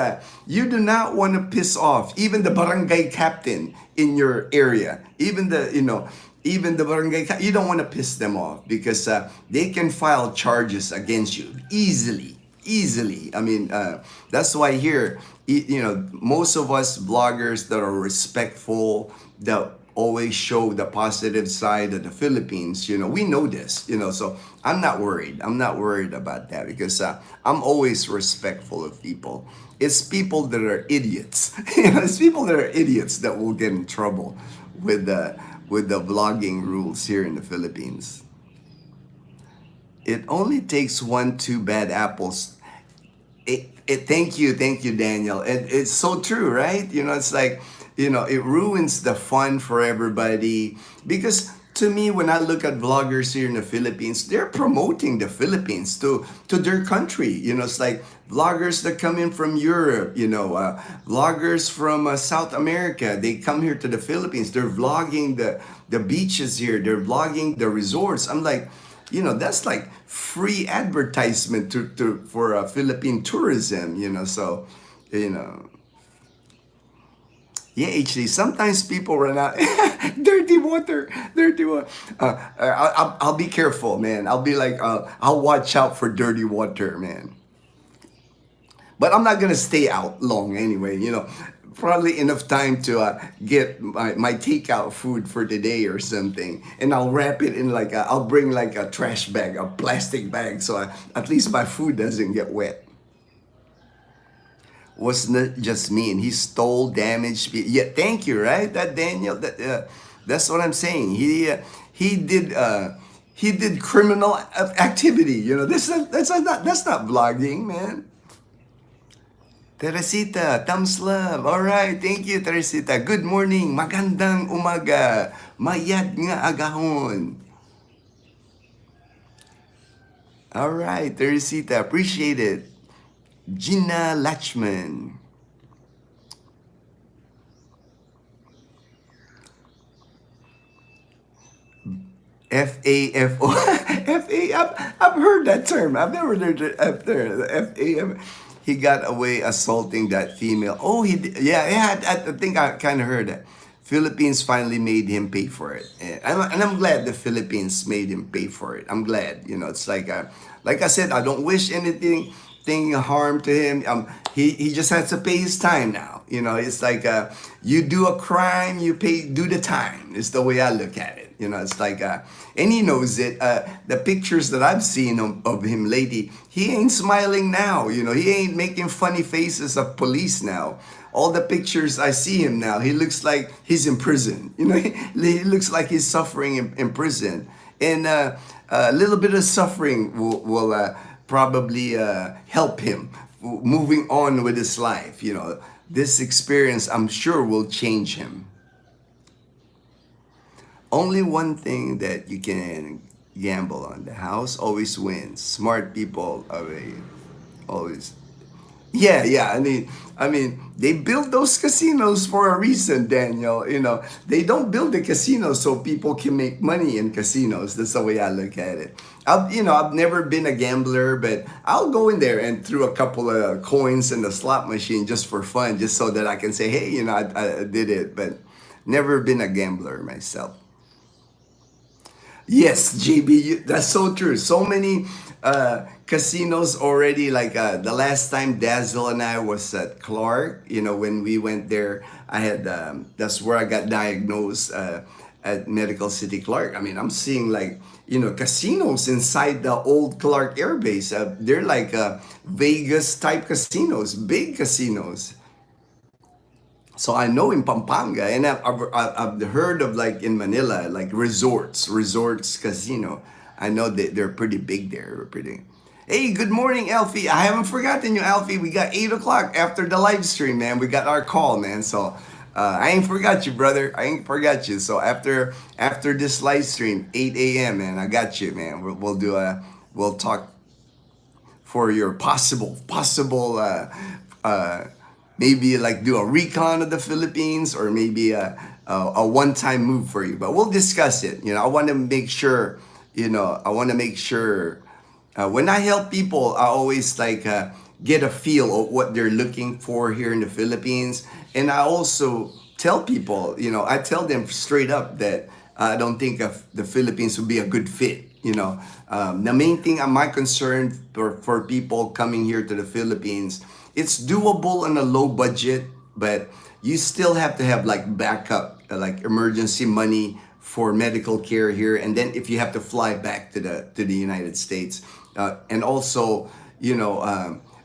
you do not want to piss off even the barangay captain in your area, even the, you know, even the you don't want to piss them off because they can file charges against you easily. I mean, that's why here, you know, most of us vloggers that are respectful, that always show the positive side of the Philippines, you know, we know this, you know, so I'm not worried. I'm not worried about that because I'm always respectful of people. It's people that are idiots. You know, it's people that are idiots that will get in trouble with the vlogging rules here in the Philippines. It only takes 1-2 bad apples. Thank you, Daniel. It's so true, right? You know, it's like, you know, it ruins the fun for everybody. Because to me, when I look at vloggers here in the Philippines, they're promoting the Philippines to their country. You know, it's like vloggers that come in from Europe, you know, vloggers from South America, they come here to the Philippines. They're vlogging the beaches here. They're vlogging the resorts. I'm like, you know, that's like free advertisement for Philippine tourism, you know, so, you know. Yeah, HD, sometimes people run out. Dirty water. I'll be careful, man. I'll be like, I'll watch out for dirty water, man. But I'm not going to stay out long anyway, you know. Probably enough time to get my takeout food for today or something. And I'll wrap it in like, I'll bring like a trash bag, a plastic bag, so at least my food doesn't get wet. Wasn't just me, and he stole, damaged. Yeah, thank you, right? That Daniel, that's what I'm saying. He did criminal activity. You know, that's not vlogging, man. Teresita, thumbs love. All right, thank you, Teresita. Good morning, magandang umaga, mayad nga agahon. All right, Teresita, appreciate it. Gina Lachman. FAFO. I've heard that term. I've never heard it up there. FAF. He got away assaulting that female. Oh, he did. Yeah, I think I kind of heard that. Philippines finally made him pay for it. And I'm glad the Philippines made him pay for it. I'm glad. You know, it's like I said, I don't wish anything harm to him. He just has to pay his time now. You know, it's like you do a crime, you do the time. It's the way I look at it. You know, it's like, and he knows it. The pictures that I've seen of him lately, he ain't smiling now. You know, he ain't making funny faces of police now. All the pictures I see him now, he looks like he's in prison. You know, he looks like he's suffering in prison. And a little bit of suffering will probably help him moving on with his life. You know, this experience, I'm sure, will change him. Only one thing that you can gamble on: the house always wins. Smart people always. Yeah, yeah. I mean, they build those casinos for a reason, Daniel. They don't build the casinos so people can make money in casinos. That's the way I look at it. I've never been a gambler, but I'll go in there and throw a couple of coins in the slot machine just for fun, just so that I can say, hey, I did it. But never been a gambler myself. Yes, JB, that's so true. So many casinos already. Like the last time Dazzle and I was at Clark, when we went there, I had that's where I got diagnosed at Medical City Clark. I mean, I'm seeing like casinos inside the old Clark Air Base. They're like Vegas type casinos, big casinos. So I know in Pampanga, and I've heard of like in Manila, like resorts casino. I know that they're pretty big there, pretty. Hey, good morning, Alfie. I haven't forgotten you, Alfie. We got 8 o'clock after the live stream, man. We got our call, man. So I ain't forgot you, brother. I ain't forgot you. So after this live stream, 8 a.m., man, I got you, man. We'll talk for your possible maybe like do a recon of the Philippines, or maybe a one-time move for you. But we'll discuss it. I want to make sure. I want to make sure. When I help people, I always like get a feel of what they're looking for here in the Philippines, and I also tell people. I tell them straight up that I don't think of the Philippines would be a good fit. The main thing, my concern for people coming here to the Philippines, it's doable on a low budget, but you still have to have like backup, like emergency money for medical care here, and then if you have to fly back to the United States, and also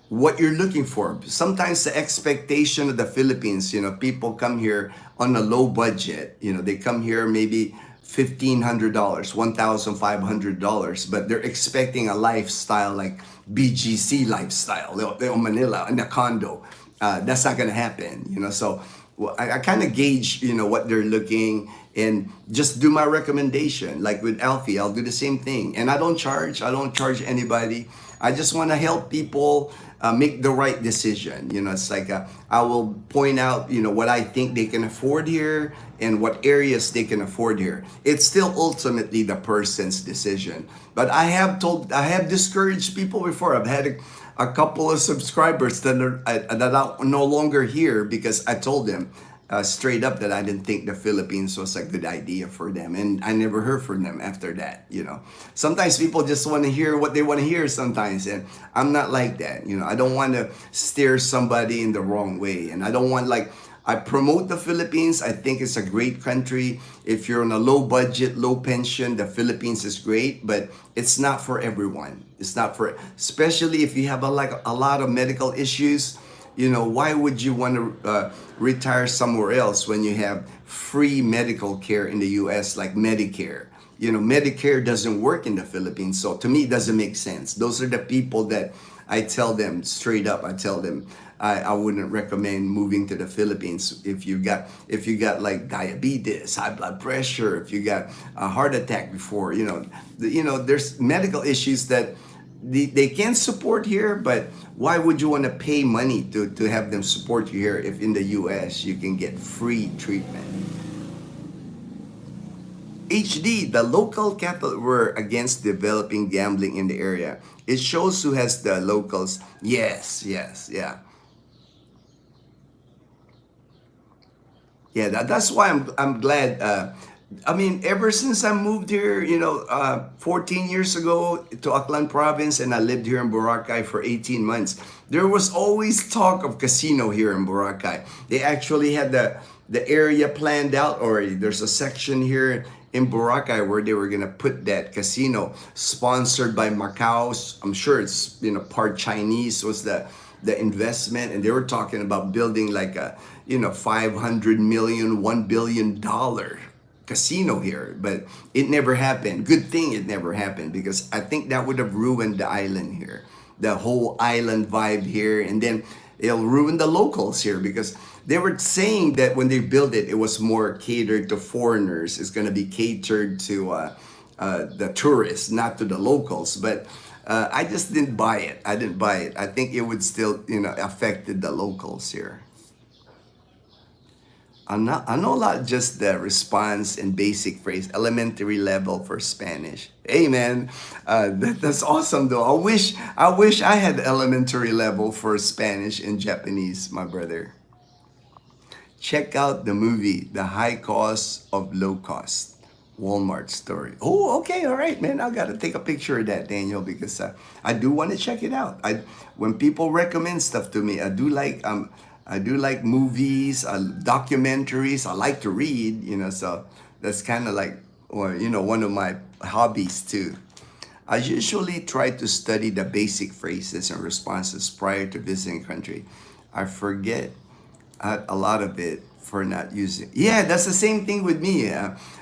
what you're looking for. Sometimes the expectation of the Philippines, people come here on a low budget. They come here maybe $1,500, $1,500, but they're expecting a lifestyle like BGC lifestyle, Manila in a condo. That's not gonna happen, So well, I kind of gauge, what they're looking, and just do my recommendation. Like with Alfie, I'll do the same thing, and I don't charge. I don't charge anybody. I just want to help people make the right decision. It's like I will point out, what I think they can afford here and what areas they can afford here. It's still ultimately the person's decision. But I have discouraged people before. I've had a couple of subscribers that are no longer here because I told them straight up that I didn't think the Philippines was a good idea for them, and I never heard from them after that. Sometimes people just want to hear what they want to hear sometimes, and I'm not like that. I don't want to steer somebody in the wrong way, and I don't want like. I promote the Philippines. I think it's a great country. If you're on a low budget, low pension, the Philippines is great, but it's not for everyone. It's not for, especially if you have a lot of medical issues. Why would you want to retire somewhere else when you have free medical care in the U.S. like Medicare? Medicare doesn't work in the Philippines, so to me, it doesn't make sense. Those are the people that I tell them straight up. I tell them I wouldn't recommend moving to the Philippines if you got like diabetes, high blood pressure, if you got a heart attack before. There's medical issues that they can support here, but why would you want to pay money to have them support you here if in the US you can get free treatment? HD, the local capital were against developing gambling in the area. It shows who has the locals. Yes, yeah. Yeah, that's why I'm glad. I mean, ever since I moved here, 14 years ago to Aklan province, and I lived here in Boracay for 18 months, there was always talk of casino here in Boracay. They actually had the area planned out already. There's a section here in Boracay where they were gonna put that casino, sponsored by Macau. I'm sure it's part Chinese was the investment, and they were talking about building like a 500 million, $1 billion casino here, but it never happened. Good thing it never happened, because I think that would have ruined the island here, the whole island vibe here, and then it'll ruin the locals here, because they were saying that when they built it, it was more catered to foreigners. It's going to be catered to the tourists, not to the locals. But I just didn't buy it. I didn't buy it. I think it would still, affected the locals here. I know a lot just the response and basic phrase, elementary level for Spanish. Hey man, that's awesome though. I wish I had elementary level for Spanish and Japanese, my brother. Check out the movie, The High Cost of Low Cost. Walmart story. Oh, okay, all right, man. I gotta take a picture of that, Daniel, because I do want to check it out. When people recommend stuff to me, I do like movies, documentaries. I like to read, so that's kind of like, or one of my hobbies too. I usually try to study the basic phrases and responses prior to visiting country. I forget a lot of it for not using. Yeah, that's the same thing with me.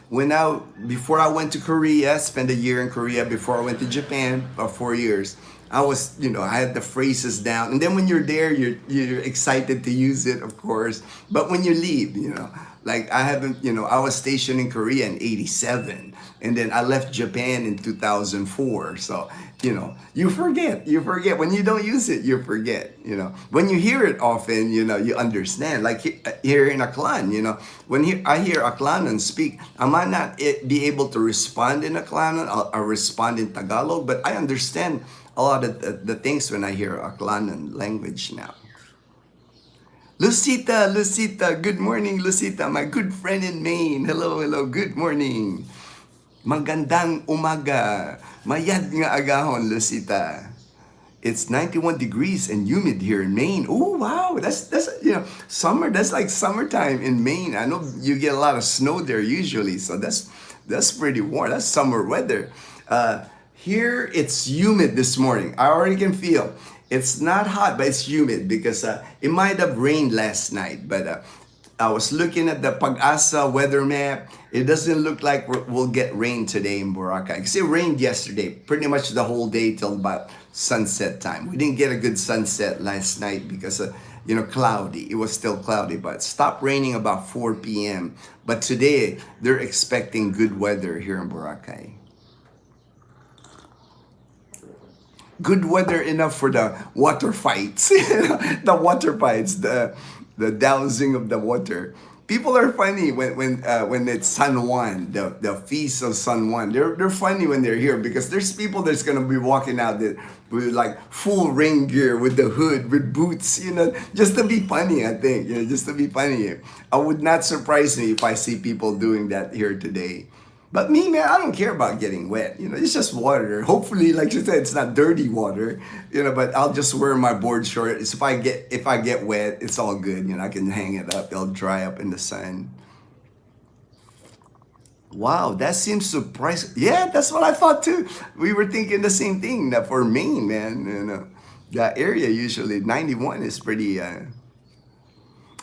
Before I went to Korea, spent a year in Korea before I went to Japan, about 4 years. I had the phrases down, and then when you're there, you're excited to use it, of course. But when you leave, like I haven't, I was stationed in Korea in '87, and then I left Japan in 2004. So, you forget when you don't use it, you forget. When you hear it often, you understand. Like here in Aklan, when I hear Aklanon speak, I might not be able to respond in Aklanon or respond in Tagalog, but I understand a lot of the things when I hear Aklanon language now. Lucita, good morning, Lucita, my good friend in Maine. Hello, good morning. Magandang umaga. Mayad nga agahon, Lucita. It's 91 degrees and humid here in Maine. Oh, wow. That's summer. That's like summertime in Maine. I know you get a lot of snow there usually, so that's pretty warm. That's summer weather. Here it's humid this morning. I already can feel. It's not hot, but it's humid because it might have rained last night. But I was looking at the Pag-asa weather map. It doesn't look like we'll get rain today in Boracay. Because it rained yesterday, pretty much the whole day till about sunset time. We didn't get a good sunset last night because cloudy. It was still cloudy, but it stopped raining about 4 p.m. But today, they're expecting good weather here in Boracay. Good weather enough for the water fights. The water fights, the dousing of the water. People are funny when it's San Juan, the feast of San Juan. They're funny when they're here because there's people that's gonna be walking out there with like full rain gear, with the hood, with boots, just to be funny. I think, just to be funny. I would not surprise me if I see people doing that here today. But me, man, I don't care about getting wet. It's just water. Hopefully, like you said, it's not dirty water. But I'll just wear my board shorts. If I get wet, it's all good. I can hang it up. It'll dry up in the sun. Wow, that seems surprising. Yeah, that's what I thought too. We were thinking the same thing. That for Maine, man, that area usually 91 is pretty.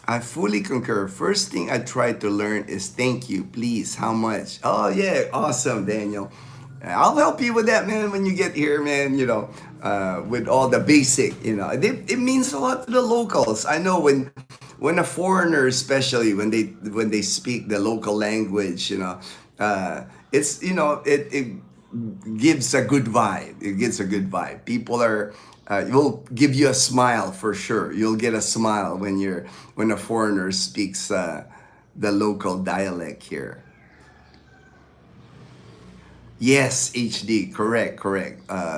I fully concur. First thing I try to learn is thank you, please. How much? Oh yeah, awesome, Daniel. I'll help you with that, man. When you get here, man, with all the basic, it means a lot to the locals. I know when a foreigner, especially when they speak the local language, it's it gives a good vibe. It gives a good vibe. People are. It will give you a smile for sure. You'll get a smile when a foreigner speaks the local dialect here. Yes, HD, correct.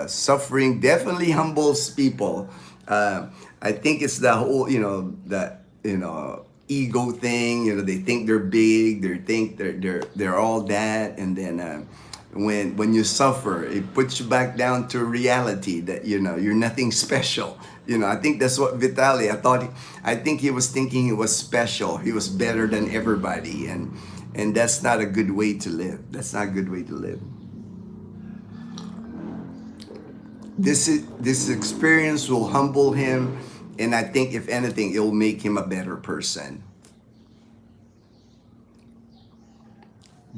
Suffering definitely humbles people. I think it's the whole, ego thing. They think they're big. They think they're all that, and then. When you suffer, it puts you back down to reality that you're nothing special. I think that's what Vitaly. I think he was thinking he was special. He was better than everybody, and that's not a good way to live. That's not a good way to live. This experience will humble him, and I think if anything, it will make him a better person.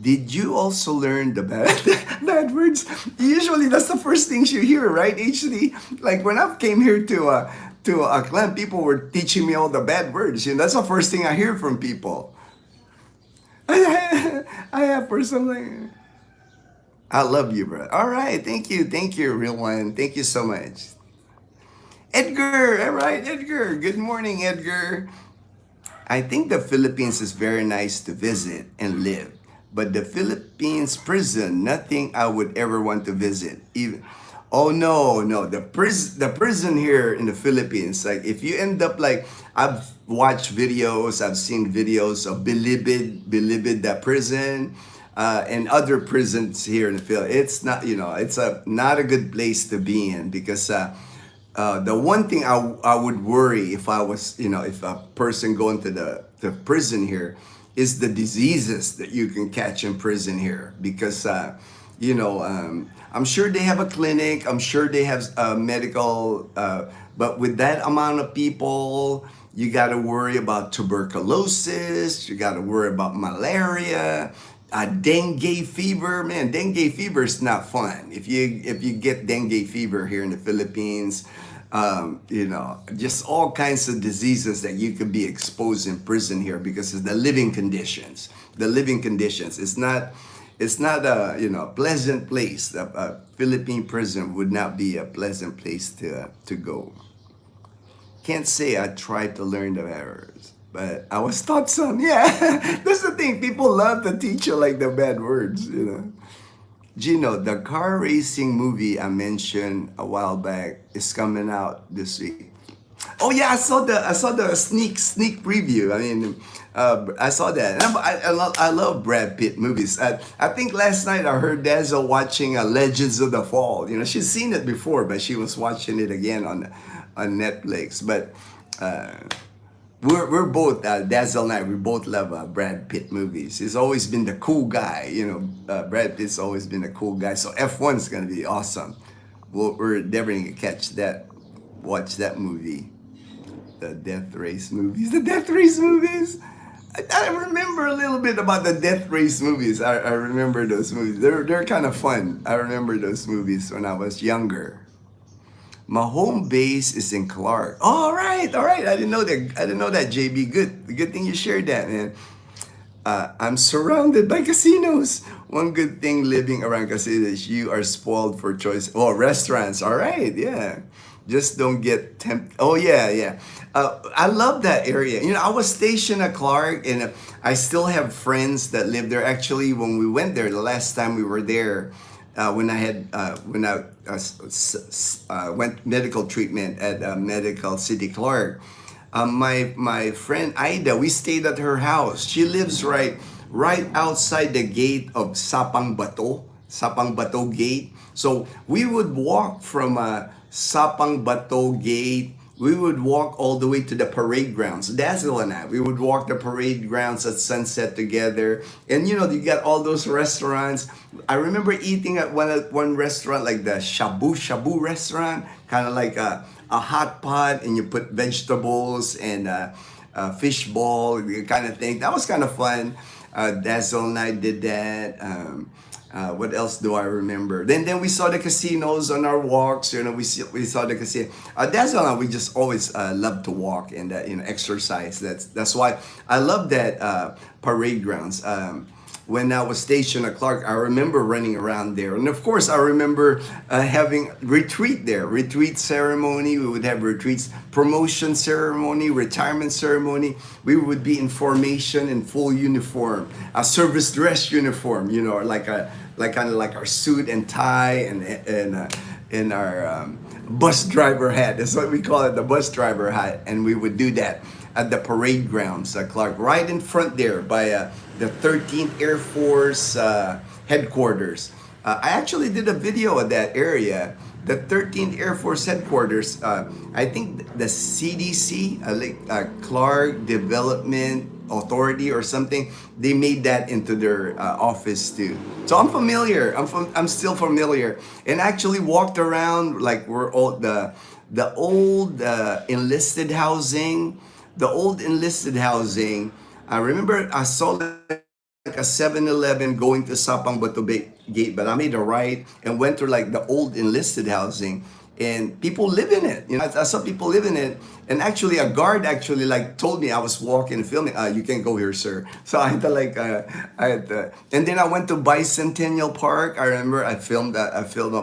Did you also learn the bad words? Usually, that's the first things you hear, right? HD, like when I came here to Aklan, people were teaching me all the bad words. That's the first thing I hear from people. I have for something. I love you, bro. All right, thank you, real one. Thank you so much. Edgar, all right, Edgar. Good morning, Edgar. I think the Philippines is very nice to visit and live, but the Philippines prison, nothing I would ever want to visit. Even, oh no, no, the prison here in the Philippines, like if you end up like I've watched videos, I've seen videos of Bilibid, that prison. And other prisons here in the Philippines, it's not, it's a not a good place to be in because the one thing I would worry if I was, if a person going to the prison here is the diseases that you can catch in prison here because, I'm sure they have a clinic, I'm sure they have medical, but with that amount of people, you got to worry about tuberculosis, you got to worry about malaria, dengue fever. Man, dengue fever is not fun. If you get dengue fever here in the Philippines, just all kinds of diseases that you could be exposed in prison here because of the living conditions. The living conditions. It's not a pleasant place. A Philippine prison would not be a pleasant place to go. Can't say I tried to learn the errors, but I was taught some. Yeah, that's the thing. People love to teach you like the bad words. Ginno, the car racing movie I mentioned a while back is coming out this week. Oh yeah, I saw the sneak preview. I mean, I saw that. And I love Brad Pitt movies. I think last night I heard Dazel watching Legends of the Fall. She's seen it before, but she was watching it again on Netflix. But we're both Dazzle and I. We both love Brad Pitt movies. He's always been the cool guy. Brad Pitt's always been a cool guy. So F1's gonna be awesome. We're endeavoring to watch that movie, the Death Race movies. The Death Race movies. I remember a little bit about the Death Race movies. I remember those movies. They're kind of fun. I remember those movies when I was younger. My home base is in Clark. All right, all right. I didn't know that, JB. Good thing you shared that, man. I'm surrounded by casinos. One good thing living around casinos is you are spoiled for choice. Oh, restaurants. All right, yeah. Just don't get tempted. Oh, yeah, yeah. I love that area. I was stationed at Clark, and I still have friends that live there. Actually, when we went there, the last time we were there, when I went medical treatment at Medical City Clark, my friend Ida, we stayed at her house. She lives right outside the gate of Sapang Bato Gate. So we would walk from Sapang Bato Gate. We would walk all the way to the parade grounds. Dazzle and I, we would walk the parade grounds at sunset together. And you got all those restaurants. I remember eating at one restaurant, like the Shabu Shabu restaurant, kind of like a hot pot, and you put vegetables and fish ball, kind of thing. That was kind of fun. Dazzle and I did that. What else do I remember? Then we saw the casinos on our walks. We saw the casino. That's why we just always love to walk and exercise. That's why I love that parade grounds. When I was stationed at Clark, I remember running around there, and of course I remember having retreat there, retreat ceremony. We would have retreats, promotion ceremony, retirement ceremony. We would be in formation in full uniform, a service dress uniform, like kind of like our suit and tie and our bus driver hat. That's what we call it, the bus driver hat. And we would do that at the parade grounds at Clark, right in front there by the 13th Air Force headquarters. I actually did a video of that area, the 13th Air Force headquarters. I think the CDC, Clark Development Authority or something, they made that into their office too. So I'm familiar. I'm still familiar, and actually walked around like we're all the old enlisted housing. The old enlisted housing. I remember I saw like a 7-Eleven going to Sapang Bato Gate, but I made a right and went to like the old enlisted housing. and people live in it. You know, I saw people live in it, and actually a guard actually like told me I was walking and filming. You can't go here, sir. So I had to like, and then I went to Bicentennial Park. I remember I filmed up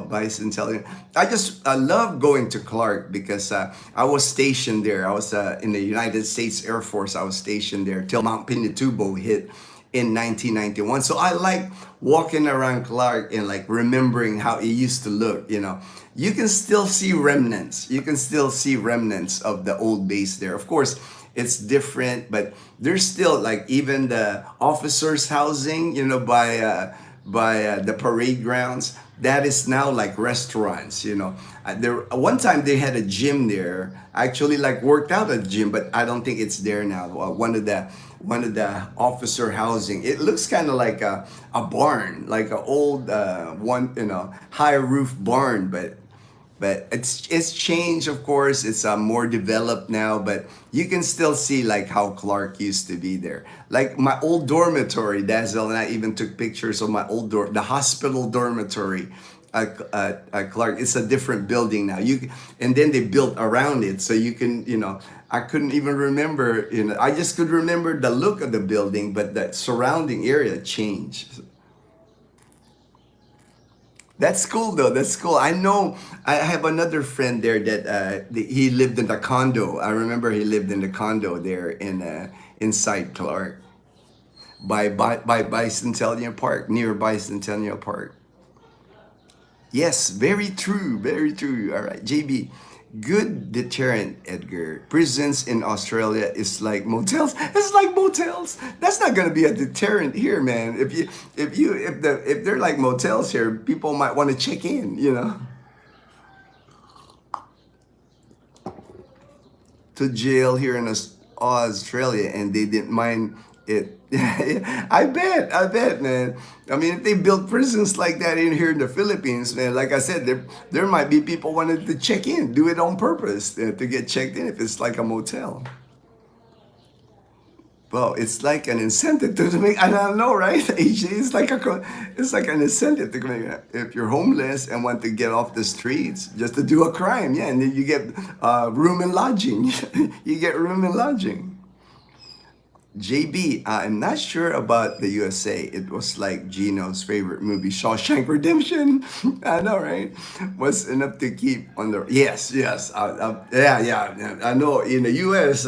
Bicentennial. I love going to Clark because I was stationed there. I was in the United States Air Force. I was stationed there till Mount Pinatubo hit in 1991. So I like walking around Clark and like remembering how it used to look. You know, you can still see remnants. You can still see remnants of the old base there. Of course, it's different, but there's still like even the officers' housing, you know, by the parade grounds. That is now like restaurants, you know. There one time they had a gym there. I actually like worked out at the gym, but I don't think it's there now. One of the officer housing. It looks kind of like a barn, like an old one, you know, high roof barn, but it's changed, of course. It's more developed now, but you can still see like how Clark used to be there. Like my old dormitory, Dazel and I even took pictures of my old the hospital dormitory at Clark. It's a different building now. And then they built around it, so you can, you know. I couldn't even remember, you know. I just could remember the look of the building, but the surrounding area changed. That's cool though. That's cool. I know I have another friend there that he lived in the condo. I remember he lived in the condo there in inside Clark by Bicentennial Park, near Bicentennial Park. Yes, very true. Very true. All right, JB. Good deterrent, Edgar. Prisons in Australia is like motels. It's like motels. That's not gonna be a deterrent here, man. If they're like motels here, people might want to check in, you know, to jail here in Australia, and they didn't mind it. I bet, man. I mean, if they built prisons like that in here in the Philippines, man, like I said, there might be people wanting to check in, do it on purpose to get checked in if it's like a motel. Well, it's like an incentive to make. I don't know, right? It's like it's like an incentive to make. If you're homeless and want to get off the streets, just to do a crime, yeah, and then you get room and lodging. You get room and lodging. JB, I'm not sure about the USA. It was like Gino's favorite movie, Shawshank Redemption. I know, right? Was enough to keep on the. Yes, yes. Yeah. I know in the US,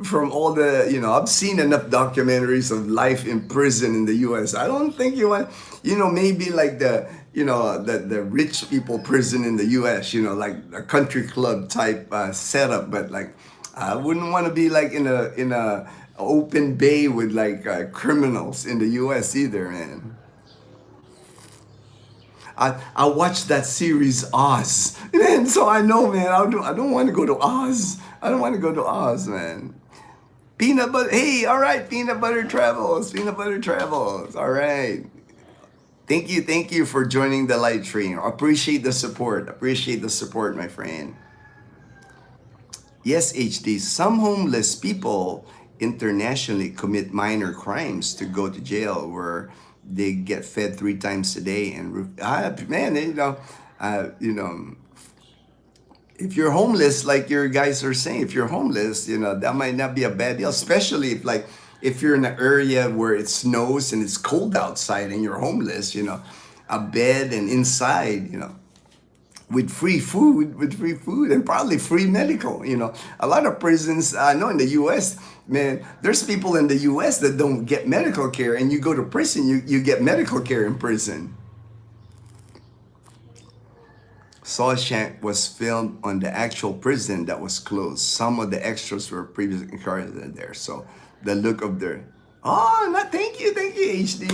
from all the, you know, I've seen enough documentaries of life in prison in the US. I don't think you want, you know, maybe like the, you know, the rich people prison in the US, you know, like a country club type setup. But like, I wouldn't want to be like in a open bay with like criminals in the US either, man. I watched that series Oz, and so I know, man. I don't want to go to Oz. I don't want to go to Oz, man. Peanut butter. Hey, all right, peanut butter travels. Peanut butter travels. All right. Thank you for joining the live stream. Appreciate the support. Appreciate the support, my friend. Yes, HD. Some homeless people internationally commit minor crimes to go to jail where they get fed 3 times a day and man, you know, if you're homeless, like your guys are saying, if you're homeless, you know, that might not be a bad deal, especially if you're in an area where it snows and it's cold outside and you're homeless, you know, a bed and inside, you know, with free food and probably free medical. You know, a lot of prisons, I know in the US, man, there's people in the US that don't get medical care, and you go to prison, you get medical care in prison. Shawshank was filmed on the actual prison that was closed. Some of the extras were previously incarcerated there. So the look of their, oh, no, thank you, HD,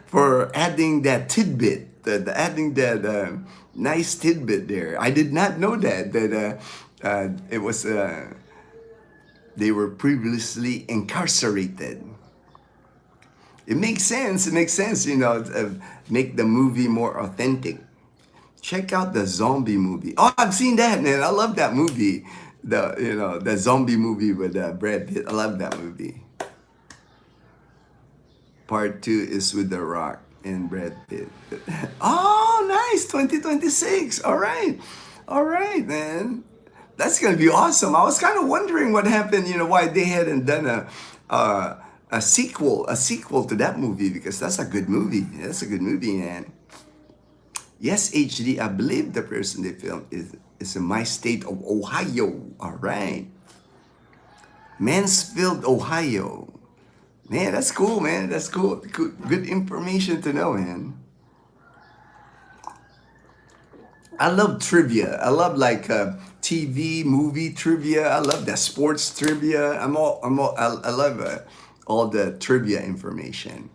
for adding that tidbit, adding that nice tidbit there. I did not know that it was they were previously incarcerated. It makes sense. It makes sense, you know, make the movie more authentic. Check out the zombie movie. Oh, I've seen that, man. I love that movie. The zombie movie with Brad Pitt. I love that movie. Part 2 is with The Rock and Brad Pitt. Oh, nice. 2026. All right. All right, man. That's gonna be awesome. I was kind of wondering what happened. Why they hadn't done a sequel to that movie, because that's a good movie. That's a good movie, man. Yes, HD. I believe the person they filmed is in my state of Ohio. All right, Mansfield, Ohio. Man, that's cool, man. That's cool. Good information to know, man. I love trivia. I love like TV, movie trivia. I love that sports trivia. I love all the trivia information.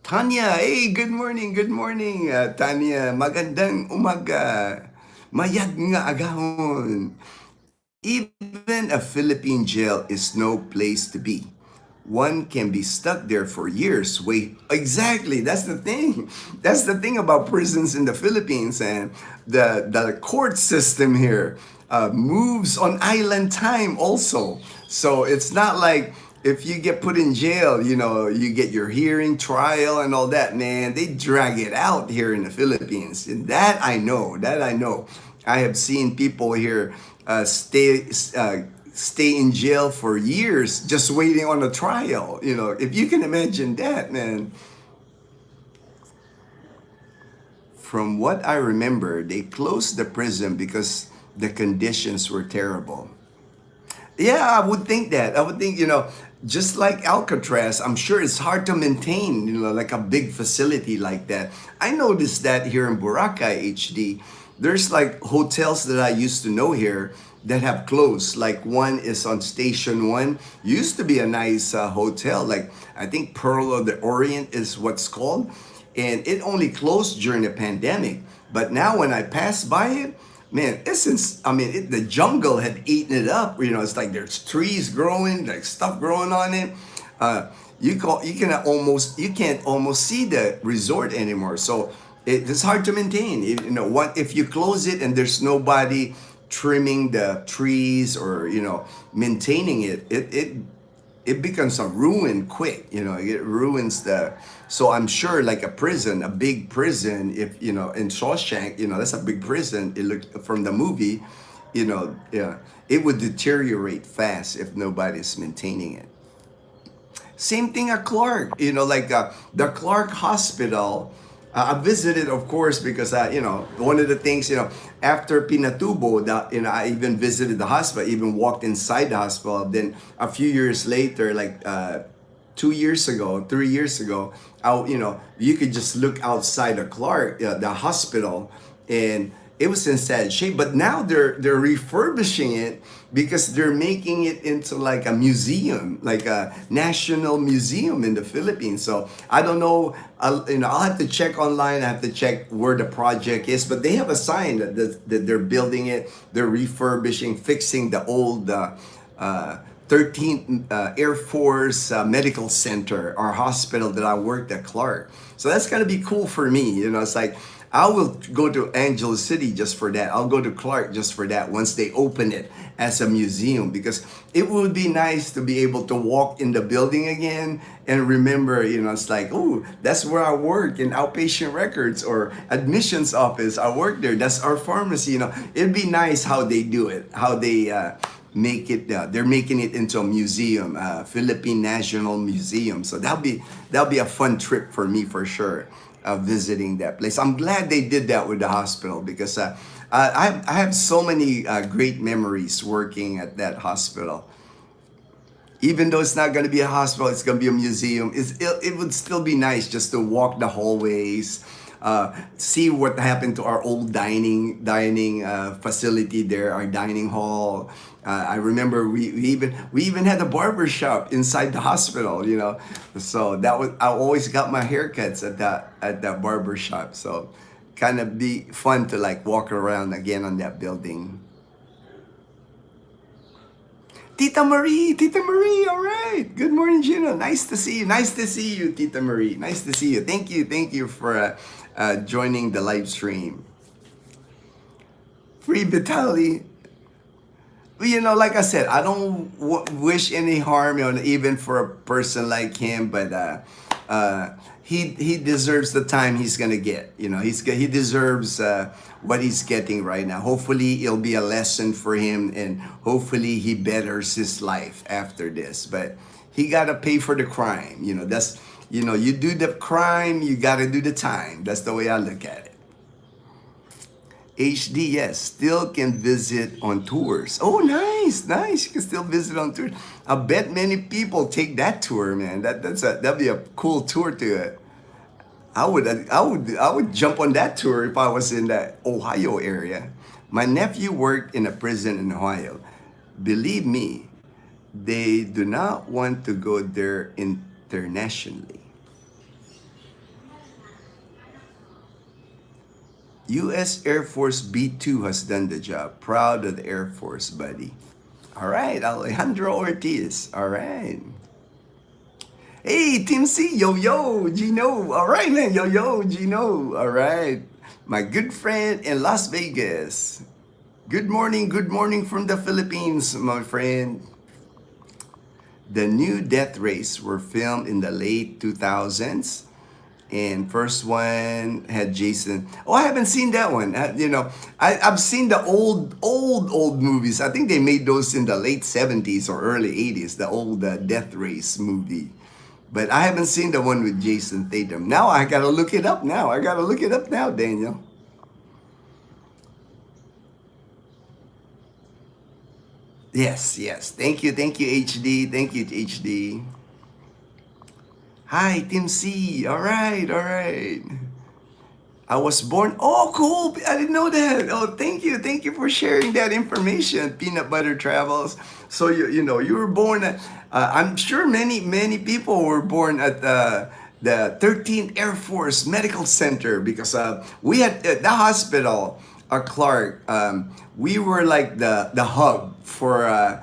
Tanya, hey, good morning, good morning, Tanya. Magandang umaga. Mayag nga agahon. Even a Philippine jail is no place to be. One can be stuck there for years. Wait, exactly. That's the thing. That's the thing about prisons in the Philippines, and the court system here moves on island time also. So it's not like if you get put in jail, you get your hearing, trial, and all that. Man, they drag it out here in the Philippines. And that I know. That I know. I have seen people here stay in jail for years just waiting on a trial. If you can imagine that, man. From what I remember, they closed the prison because the conditions were terrible. Yeah, I would think that. I would think, just like Alcatraz, I'm sure it's hard to maintain, like a big facility like that. I noticed that here in Boracay, HD, there's like hotels that I used to know here that have closed. Like one is on Station 1. Used to be a nice hotel. Like I think Pearl of the Orient is what's called. And it only closed during the pandemic. But now when I pass by it, man, the jungle had eaten it up. It's like there's trees growing, like stuff growing on it. You can't almost see the resort anymore. So it's hard to maintain. If you close it and there's nobody trimming the trees or maintaining it becomes a ruin quick. It ruins the. So I'm sure like a prison, a big prison, if in Shawshank, that's a big prison. It looked from the movie, yeah, it would deteriorate fast if nobody's maintaining it. Same thing at Clark, like the Clark Hospital. I visited, of course, because one of the things, after Pinatubo, that I even visited the hospital, even walked inside the hospital. Then a few years later, like 2 years ago, 3 years ago, you could just look outside of Clark, the hospital, and it was in sad shape. But now they're refurbishing it because they're making it into like a museum, like a national museum in the Philippines. So I don't know. I'll have to check online. I have to check where the project is. But they have a sign that they're building it. They're refurbishing, fixing the old 13th Air Force Medical Center, our hospital that I worked at Clark. So that's gonna be cool for me. It's like I will go to Angeles City just for that. I'll go to Clark just for that once they open it as a museum, because it would be nice to be able to walk in the building again and remember, it's like, oh, that's where I work in outpatient records or admissions office. I work there. That's our pharmacy. It'd be nice how they do it, how they make it. They're making it into a museum, Philippine National Museum. So that'll be a fun trip for me for sure. Visiting that place. I'm glad they did that with the hospital, because I have so many great memories working at that hospital. Even though it's not going to be a hospital, it's going to be a museum. It would still be nice just to walk the hallways, see what happened to our old dining facility there, our dining hall. I remember we even had a barber shop inside the hospital, So I always got my haircuts at that barber shop. So kind of be fun to like walk around again on that building. Tita Marie, all right. Good morning, Ginno. Nice to see you, Tita Marie. Nice to see you. Thank you for joining the live stream. Free Vitaly. Like I said, I don't wish any harm, even for a person like him. But he deserves the time he's gonna get. You know, he deserves what he's getting right now. Hopefully, it'll be a lesson for him, and hopefully, he betters his life after this. But he gotta pay for the crime. You know, that's you do the crime, you gotta do the time. That's the way I look at it. HD, yes, still can visit on tours. Oh, nice, nice. You can still visit on tours. I bet many people take that tour, man. That'd be a cool tour to it. I would jump on that tour if I was in the Ohio area. My nephew worked in a prison in Ohio. Believe me, they do not want to go there internationally. U.S. Air Force B-2 has done the job. Proud of the Air Force, buddy. All right, Alejandro Ortiz. All right. Hey, Team C, yo, Ginno. All right, man, yo, Ginno. All right. My good friend in Las Vegas. Good morning from the Philippines, my friend. The new Death Race were filmed in the late 2000s. And first one had Jason. Oh, I haven't seen that one. I've seen the old movies. I think they made those in the late 70s or early 80s, the old Death Race movie. But I haven't seen the one with Jason Statham. Now I gotta look it up now. Daniel. Yes. Thank you, HD. Thank you, HD. Hi, Team C. All right. I was born. Oh, cool. I didn't know that. Oh, thank you. Thank you for sharing that information, Peanut Butter Travels. So you were born at. I'm sure many people were born at the 13th Air Force Medical Center because we had the hospital, Clark. We were like the hub for.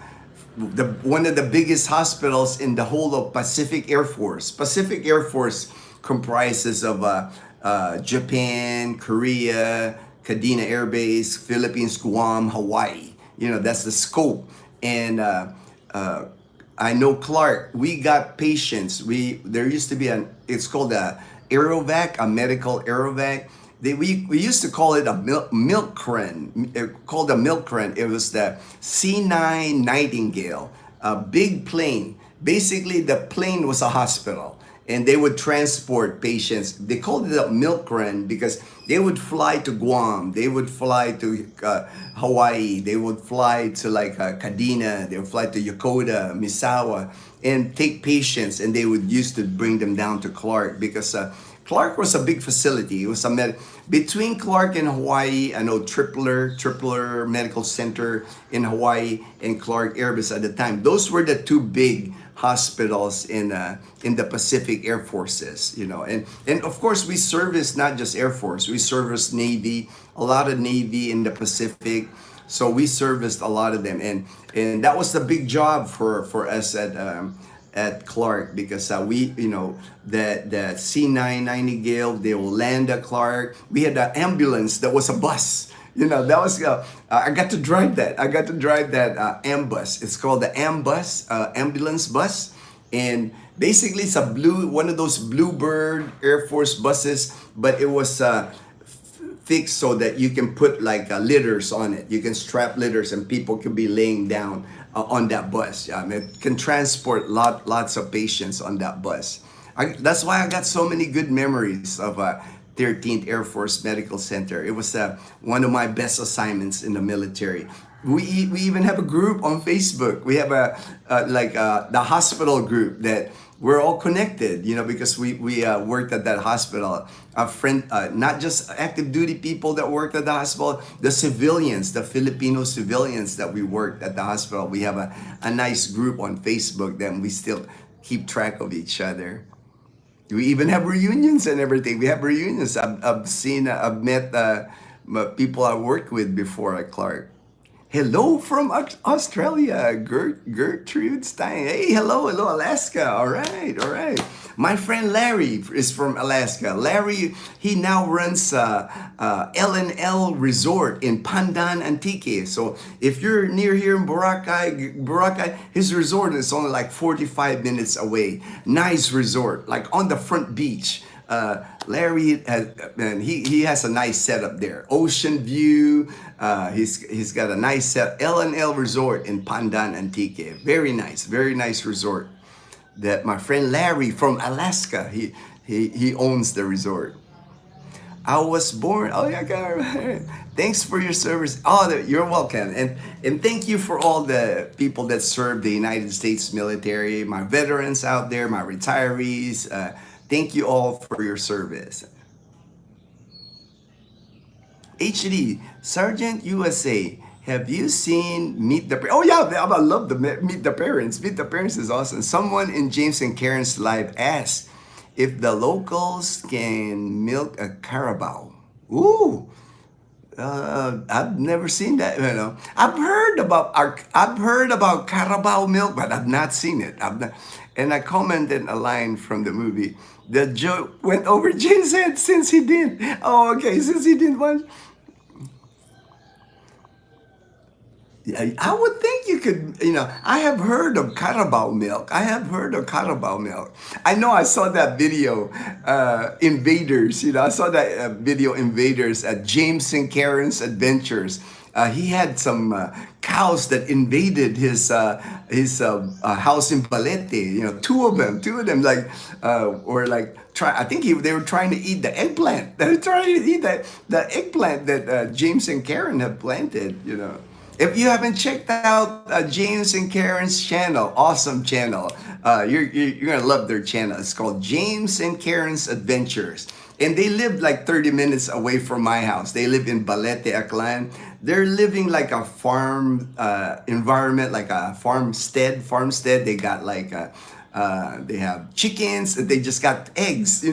One of the biggest hospitals in the whole of Pacific Air Force. Pacific Air Force comprises of Japan, Korea, Kadena Air Base, Philippines, Guam, Hawaii. That's the scope. And I know Clark. We got patients. There used to be it's called a Aerovac, a medical Aerovac. We used to call it a milk crane, called a milk crane. It was the C9 Nightingale, a big plane. Basically, the plane was a hospital, and they would transport patients. They called it a milk crane because they would fly to Guam, they would fly to Hawaii, they would fly to Kadena, they would fly to Yokota, Misawa, and take patients, and they would used to bring them down to Clark because Clark was a big facility. It was between Clark and Hawaii. I know Tripler Medical Center in Hawaii and Clark Air Base at the time. Those were the two big hospitals in the Pacific Air Forces. And of course we service not just Air Force. We service Navy, a lot of Navy in the Pacific. So we serviced a lot of them, and that was the big job for us at Clark because that C9 Nightingale, they will land at Clark. We had an ambulance that was a bus. That was I got to drive that. Ambus. It's called the Ambus, ambulance bus, and basically it's one of those Bluebird Air Force buses, but it was fixed so that you can put litters on it. You can strap litters and people can be laying down on that bus. It can transport lots of patients on that bus. That's why I got so many good memories of 13th Air Force Medical Center. It was one of my best assignments in the military. We even have a group on Facebook. We have the hospital group that we're all connected, because we worked at that hospital. A friend, not just active duty people that worked at the hospital, the civilians, the Filipino civilians that we worked at the hospital. We have a nice group on Facebook that we still keep track of each other. We even have reunions and everything. We have reunions. I've met people I worked with before at Clark. Hello from Australia, Gertrude Stein. Hey, hello, Alaska. All right, all right. My friend Larry is from Alaska. Larry, he now runs L&L Resort in Pandan Antique. So if you're near here in Boracay, his resort is only like 45 minutes away. Nice resort, like on the front beach. Larry has, man, he has a nice setup there. Ocean view. He's got a nice set. L&L Resort in Pandan Antique. Very nice resort. That my friend Larry from Alaska, he owns the resort. I was born. Oh yeah, thanks for your service. Oh, you're welcome, and thank you for all the people that serve the United States military, my veterans out there, my retirees. Thank you all for your service. HD Sergeant USA. Have you seen Meet the? Oh yeah, I love the Meet the Parents. Meet the Parents is awesome. Someone in James and Karen's live asked if the locals can milk a carabao. Ooh, I've never seen that. You know, I've heard about carabao milk, but I've not seen it. And I commented a line from the movie. The joke went over James' head since he didn't. Oh, okay, since he didn't want. I would think you could, I have heard of Carabao milk. I have heard of Carabao milk. I know I saw that video, Invaders, I saw that video, Invaders, at James and Karen's Adventures. He had some cows that invaded his house in Palete. Two of them, like, were like, I think they were trying to eat the eggplant. They were trying to eat the eggplant that James and Karen have planted. If you haven't checked out James and Karen's channel, awesome channel, you're gonna love their channel. It's called James and Karen's Adventures, and they live like 30 minutes away from my house. They live in Balete, Aklan. They're living like a farm environment, like a farmstead. They got like they have chickens. They just got eggs.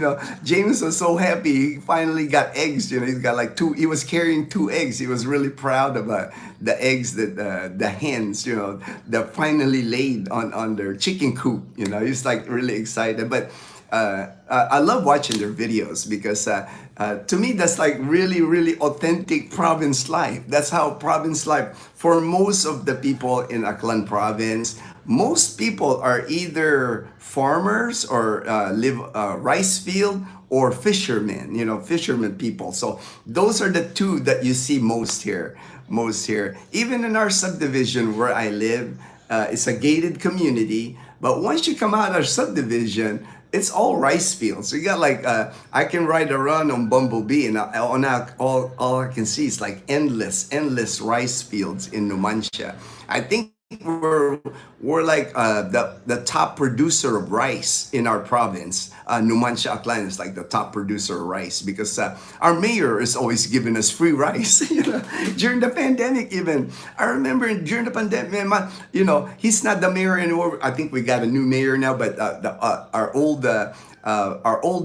James was so happy. He finally got eggs. He's got like two. He was carrying 2 eggs. He was really proud about the eggs that the hens, that finally laid on their chicken coop. He's like really excited. But I love watching their videos because to me that's like really, really authentic province life. That's how province life for most of the people in Aklan province. Most people are either farmers or live rice field or fishermen, fishermen people. So those are the two that you see most here. Even in our subdivision where I live, it's a gated community. But once you come out of our subdivision, it's all rice fields. So you got like, I can ride around on Bumblebee and all I can see is like endless rice fields in Numancia. I think we're like the top producer of rice in our province. Numancia Aklan is like the top producer of rice because our mayor is always giving us free rice. During the pandemic, even I remember during the pandemic, he's not the mayor anymore. I think we got a new mayor now, but our old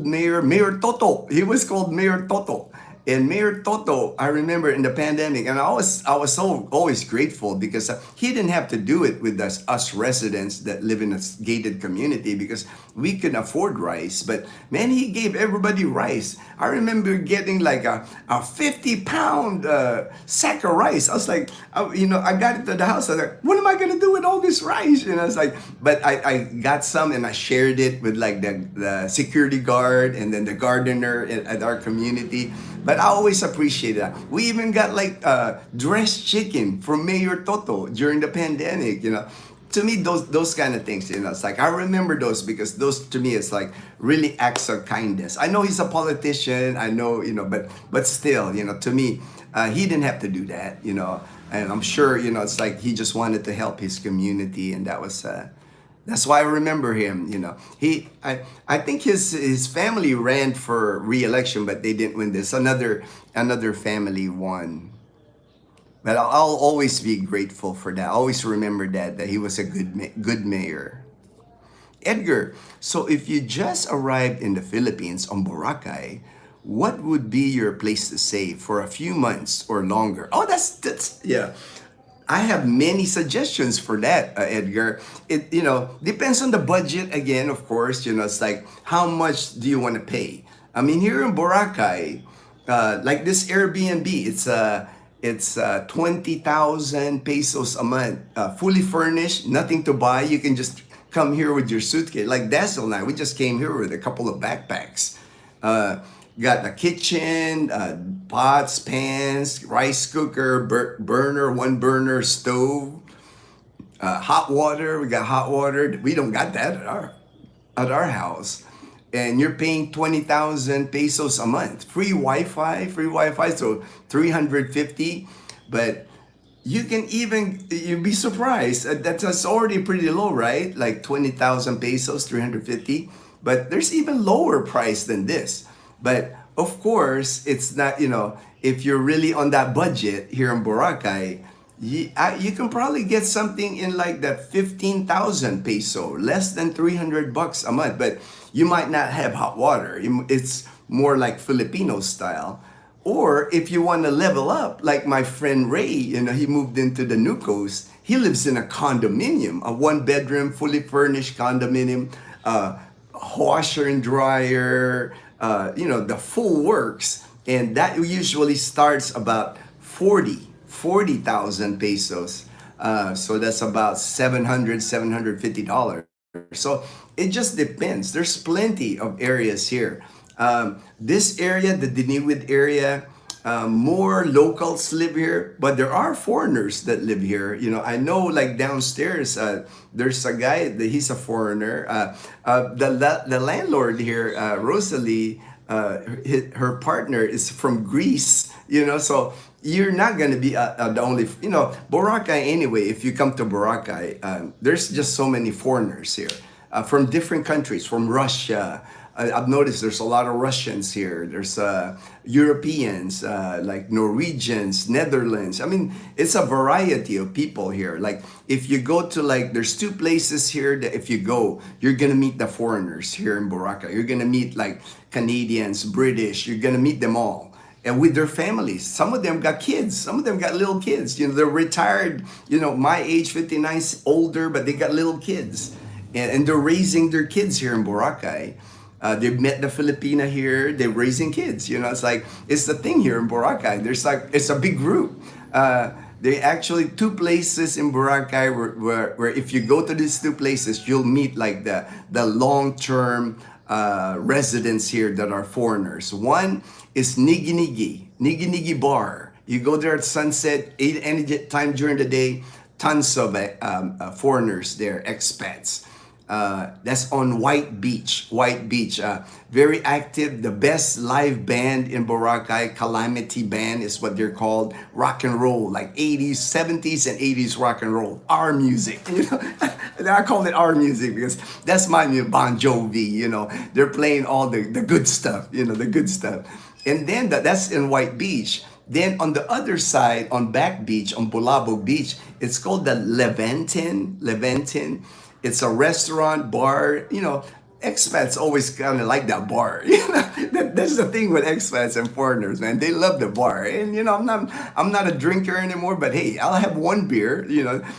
mayor, Mayor Toto, he was called Mayor Toto. And Mayor Toto, I remember in the pandemic, and I was so always grateful because he didn't have to do it with us residents that live in a gated community because we could afford rice. But man, he gave everybody rice. I remember getting like a 50-pound sack of rice. I was like, I got it to the house. I was like, what am I gonna do with all this rice? I was like, but I got some and I shared it with like the security guard and then the gardener at our community. But I always appreciate that. We even got like dressed chicken from Mayor Toto during the pandemic. To me, those kind of things. It's like I remember those because those to me is like really acts of kindness. I know he's a politician. I know but still, to me, he didn't have to do that. And I'm sure it's like he just wanted to help his community, and that was. That's why I remember him. I think his family ran for re-election, but they didn't win. This another family won. But I'll always be grateful for that. I always remember that he was a good mayor. Edgar, so if you just arrived in the Philippines on Boracay, what would be your place to stay for a few months or longer? Oh, that's yeah. I have many suggestions for that, Edgar. It depends on the budget again, of course. It's like how much do you want to pay? I mean, here in Boracay, like this Airbnb, it's 20,000 pesos a month, fully furnished, nothing to buy. You can just come here with your suitcase. Like Dazel and I, we just came here with a couple of backpacks. Uh, Got the kitchen, pots, pans, rice cooker, burner, one burner stove, hot water. We got hot water. We don't got that at our house. And you're paying 20,000 pesos a month. Free Wi-Fi, so 350. But you'd be surprised. That's already pretty low, right? Like 20,000 pesos, 350. But there's even lower price than this. But of course, it's not, if you're really on that budget here in Boracay, you can probably get something in like that 15,000 peso, less than 300 bucks a month. But you might not have hot water. It's more like Filipino style. Or if you want to level up, like my friend Ray, he moved into the New Coast. He lives in a condominium, a one-bedroom, fully furnished condominium, washer and dryer, the full works. And that usually starts about 40,000 pesos. So that's about $750. So it just depends. There's plenty of areas here. This area, the Diniwid area, more locals live here, but there are foreigners that live here. I know like downstairs, there's a guy that he's a foreigner. The landlord here, Rosalie, her partner is from Greece. So you're not going to be the only, Boracay anyway. If you come to Boracay, there's just so many foreigners here from different countries, from Russia. I've noticed there's a lot of Russians here. There's Europeans, like Norwegians, Netherlands. I mean, it's a variety of people here. Like if you go to there's two places here that if you go, you're gonna meet the foreigners here in Boracay. You're gonna meet like Canadians, British. You're gonna meet them all. And with their families. Some of them got kids. Some of them got little kids. They're retired, my age, 59, older, but they got little kids. And they're raising their kids here in Boracay. They've met the Filipina here. They're raising kids. It's the thing here in Boracay. It's a big group. They actually two places in Boracay where if you go to these two places, you'll meet like the long-term residents here that are foreigners. One is Nigi Nigi Bar. You go there at sunset, any time during the day, tons of foreigners there, expats. That's on White Beach. Very active. The best live band in Boracay, Calamity Band is what they're called. Rock and roll, like 80s, 70s and 80s rock and roll. Our music, I call it our music because that's my music, Bon Jovi, They're playing all the good stuff, the good stuff. And then that's in White Beach. Then on the other side, on Back Beach, on Bulabog Beach, it's called the Levantin. It's a restaurant, bar, expats always kind of like that bar. That's the thing with expats and foreigners, man. They love the bar. And I'm not a drinker anymore, but hey, I'll have one beer.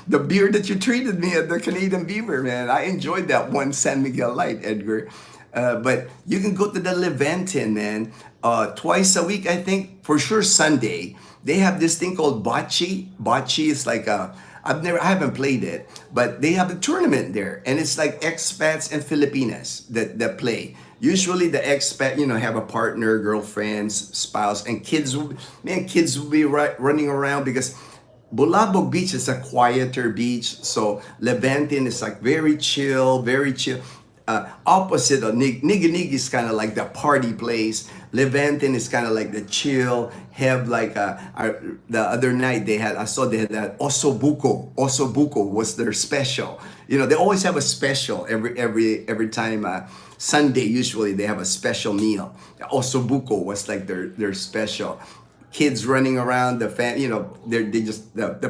The beer that you treated me at the Canadian Beaver, man. I enjoyed that one San Miguel Light, Edgar. But you can go to the Levantin, man. Twice a week, I think, for sure Sunday. They have this thing called bocce. Bocce is like I haven't played it, but they have a tournament there, and it's like expats and Filipinas that play. Usually the expat, have a partner, girlfriend, spouse, and kids will be running around because Bulabog Beach is a quieter beach, so Levantin is like very chill, very chill. Opposite of Nigi is kind of like the party place. Levantin is kind of like the chill. Have like the other night I saw they had that Osobuco. Osobuco was their special. They always have a special every time Sunday. Usually they have a special meal. Osobuco was like their special. Kids running around, the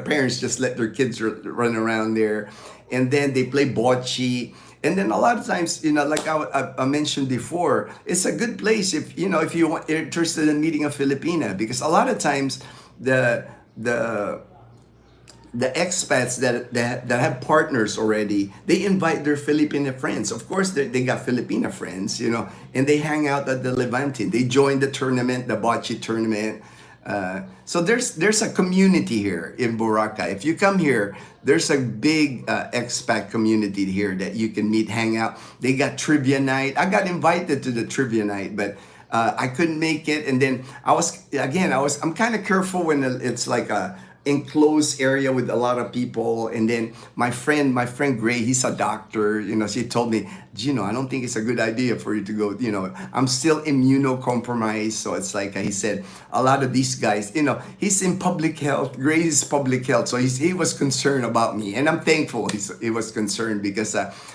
parents just let their kids run around there, and then they play bocce. And then a lot of times, like I mentioned before, it's a good place if you're interested in meeting a Filipina, because a lot of times the the expats that have partners already, they invite their Filipino friends. Of course, they got Filipino friends, you know, and they hang out at the Levante. They join the tournament, the bocce tournament. So there's a community here in Boracay. If you come here, there's a big expat community here that you can meet, hang out. They got trivia night. I got invited to the trivia night, but I couldn't make it. And then I'm kind of careful when it's like a enclosed area with a lot of people. And then my friend Gray, he's a doctor, you know, she told me, Ginno, I don't think it's a good idea for you to go, you know, I'm still immunocompromised. So it's like, he said, a lot of these guys, you know, he's in public health, Gray is public health. So he was concerned about me, and I'm thankful he was concerned because,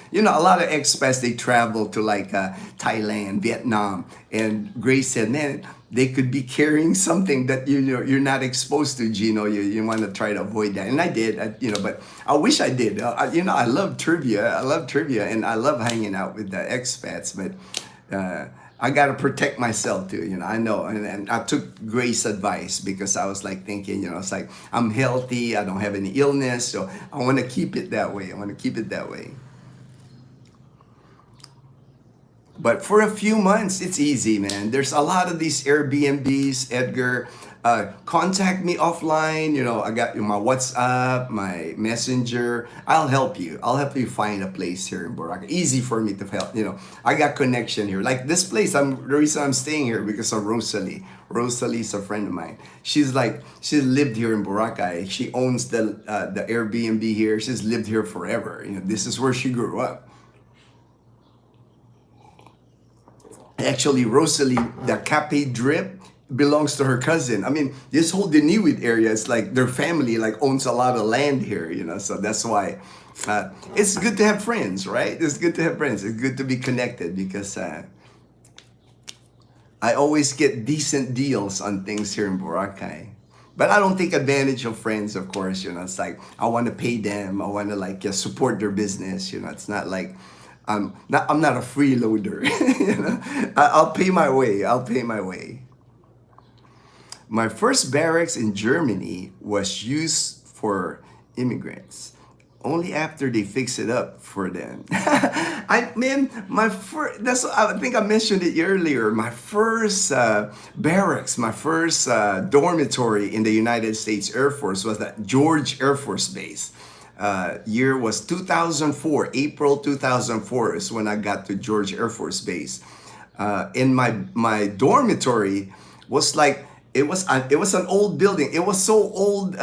you know, a lot of expats, they travel to like Thailand, Vietnam, and Gray said, man, they could be carrying something that you're not exposed to, Ginno. You want to try to avoid that, and I did, you know. But I wish I did. You know, I love trivia. And I love hanging out with the expats. But I gotta protect myself too. You know, I know, and I took Grace's advice because I was like thinking, you know, it's like I'm healthy. I don't have any illness, so I want to keep it that way. But for a few months, it's easy, man. There's a lot of these Airbnbs, Edgar. Contact me offline. You know, I got my WhatsApp, my Messenger. I'll help you. I'll help you find a place here in Boracay. Easy for me to help. You know, I got connection here. Like this place, the reason I'm staying here because of Rosalie. Rosalie's a friend of mine. She lived here in Boracay. She owns the Airbnb here. She's lived here forever. You know, this is where she grew up. Actually, Rosalie, the Cape Drip belongs to her cousin. I mean, this whole Diniwid area is like their family like owns a lot of land here, you know. So that's why it's good to have friends, right? It's good to have friends. It's good to be connected because I always get decent deals on things here in Boracay. But I don't take advantage of friends, of course. You know, it's like I want to pay them. I want to like support their business. You know, it's not like I'm not a freeloader. You know, I'll pay my way. My first barracks in Germany was used for immigrants. Only after they fix it up for them. I think I mentioned it earlier. My first barracks, my first dormitory in the United States Air Force was at George Air Force Base. Year was 2004. April 2004 is when I got to George Air Force Base. In my dormitory was like it was an old building. It was so old,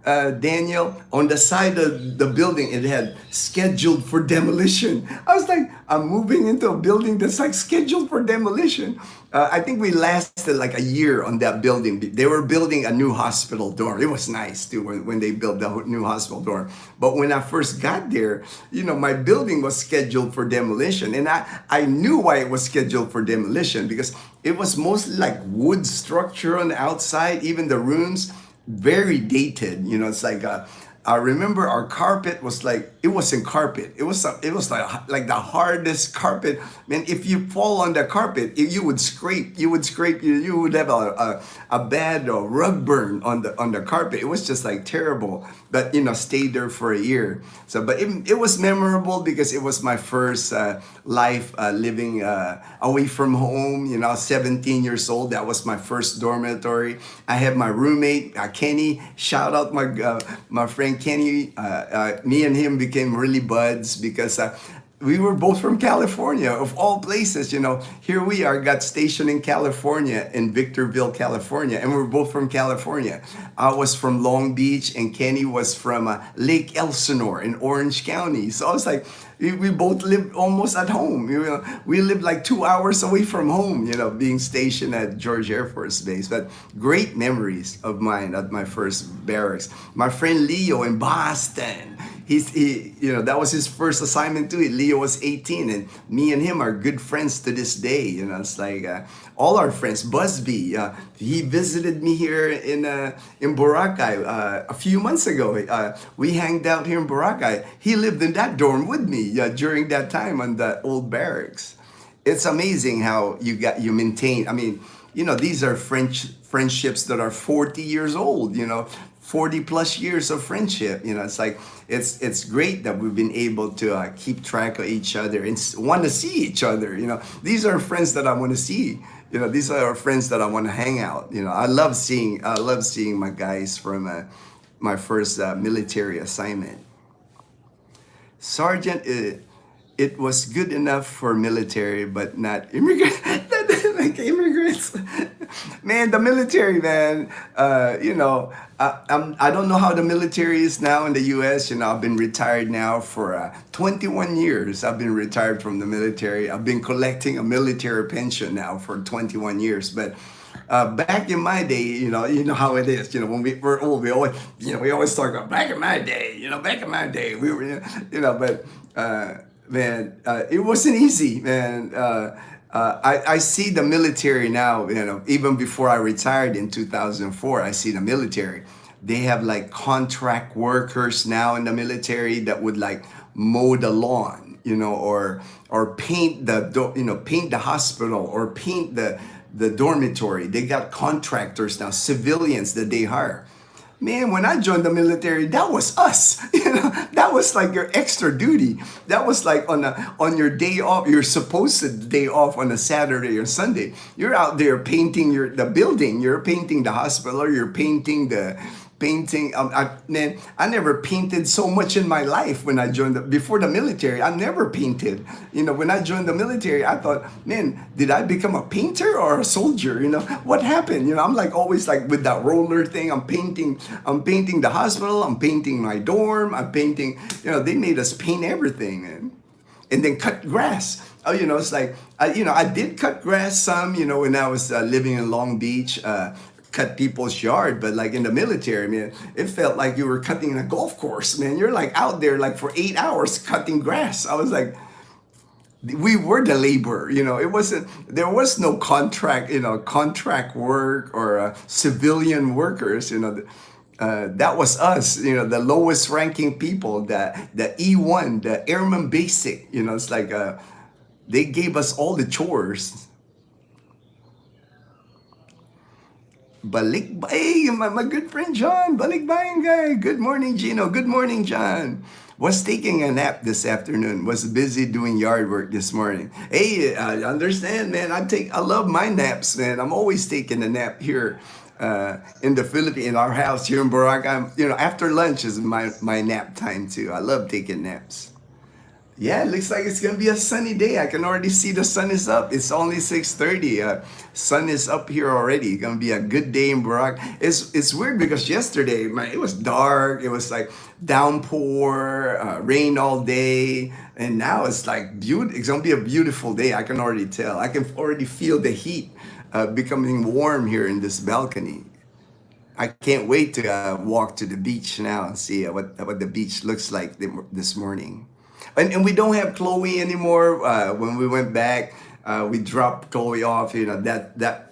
Daniel. On the side of the building, it had scheduled for demolition. I was like, I'm moving into a building that's like scheduled for demolition. I think we lasted like a year on that building. They were building a new hospital dorm. It was nice too when they built the new hospital dorm. But when I first got there, you know, my building was scheduled for demolition. And I knew why it was scheduled for demolition because it was mostly like wood structure on the outside, even the rooms, very dated. You know, it's like I remember our carpet was like, it wasn't carpet. It was like the hardest carpet. Man, if you fall on the carpet, you would scrape. You would have a bad rug burn on the carpet. It was just like terrible. But you know, stayed there for a year. So, but it was memorable because it was my first life living away from home. You know, 17 years old. That was my first dormitory. I had my roommate Kenny. Shout out my friend Kenny. Me and him became really buds because we were both from California, of all places. You know, here we are, got stationed in California, in Victorville, California, and we're both from California. I was from Long Beach, and Kenny was from Lake Elsinore in Orange County. So I was like, we both lived almost at home. You know, we lived like 2 hours away from home, you know, being stationed at George Air Force Base. But great memories of mine at my first barracks. My friend Leo in Boston, you know, that was his first assignment too. Leo was 18, and me and him are good friends to this day. You know, it's like all our friends. Busby, he visited me here in Boracay a few months ago. We hanged out here in Boracay. He lived in that dorm with me during that time on the old barracks. It's amazing how you maintain. I mean, you know, these are friendships that are 40 years old. You know, 40 plus years of friendship. It's like it's great that we've been able to keep track of each other and want to see each other. These are friends that I want to see. These are friends that I want to hang out. I love seeing my guys from my first military assignment. Sergeant, it was good enough for military, but not immigrant. Like immigrants, man. The military, man. I don't know how the military is now in the U.S. I've been retired now for 21 years. I've been retired from the military. I've been collecting a military pension now for 21 years, but. Back in my day, you know how it is. When we were old, we always talk about back in my day. Back in my day, we were, but man, it wasn't easy, man. I see the military now. Even before I retired in 2004, I see the military. They have like contract workers now in the military that would like mow the lawn, or paint paint the hospital or paint the dormitory. They got contractors now, civilians that they hire. Man, when I joined the military, that was us. That was like your extra duty. That was like on your day off, your supposed day off on a Saturday or Sunday. You're out there painting the building. You're painting the hospital. Or you're painting the painting. I never painted so much in my life when I joined before the military. I never painted. When I joined the military, I thought, man, did I become a painter or a soldier? What happened? I'm like always like with that roller thing. I'm painting the hospital. I'm painting my dorm. I'm painting. They made us paint everything, man. And then cut grass. It's like, I did cut grass some, when I was living in Long Beach. Cut people's yard, but like in the military, man, it felt like you were cutting a golf course, man. You're like out there like for 8 hours cutting grass. I was like, we were the labor, there was no contract work or civilian workers, that was us, the lowest ranking people, the E1, the Airman Basic, it's like, they gave us all the chores. Hey, my good friend John, balikbayan guy. Good morning, Ginno. Good morning, John. Was taking a nap this afternoon. Was busy doing yard work this morning. Hey, I understand, man. I love my naps, man. I'm always taking a nap here in the Philippines, in our house here in Boracay. After lunch is my nap time too. I love taking naps. Yeah, it looks like it's gonna be a sunny day. I can already see the sun is up. It's only 6:30. Sun is up here already. Gonna be a good day in Boracay. It's weird because yesterday, man, it was dark. It was like downpour, rain all day, and now it's like beautiful. It's gonna be a beautiful day. I can already tell. I can already feel the heat becoming warm here in this balcony. I can't wait to walk to the beach now and see what the beach looks like this morning. And we don't have Chloe anymore. When we went back, we dropped Chloe off.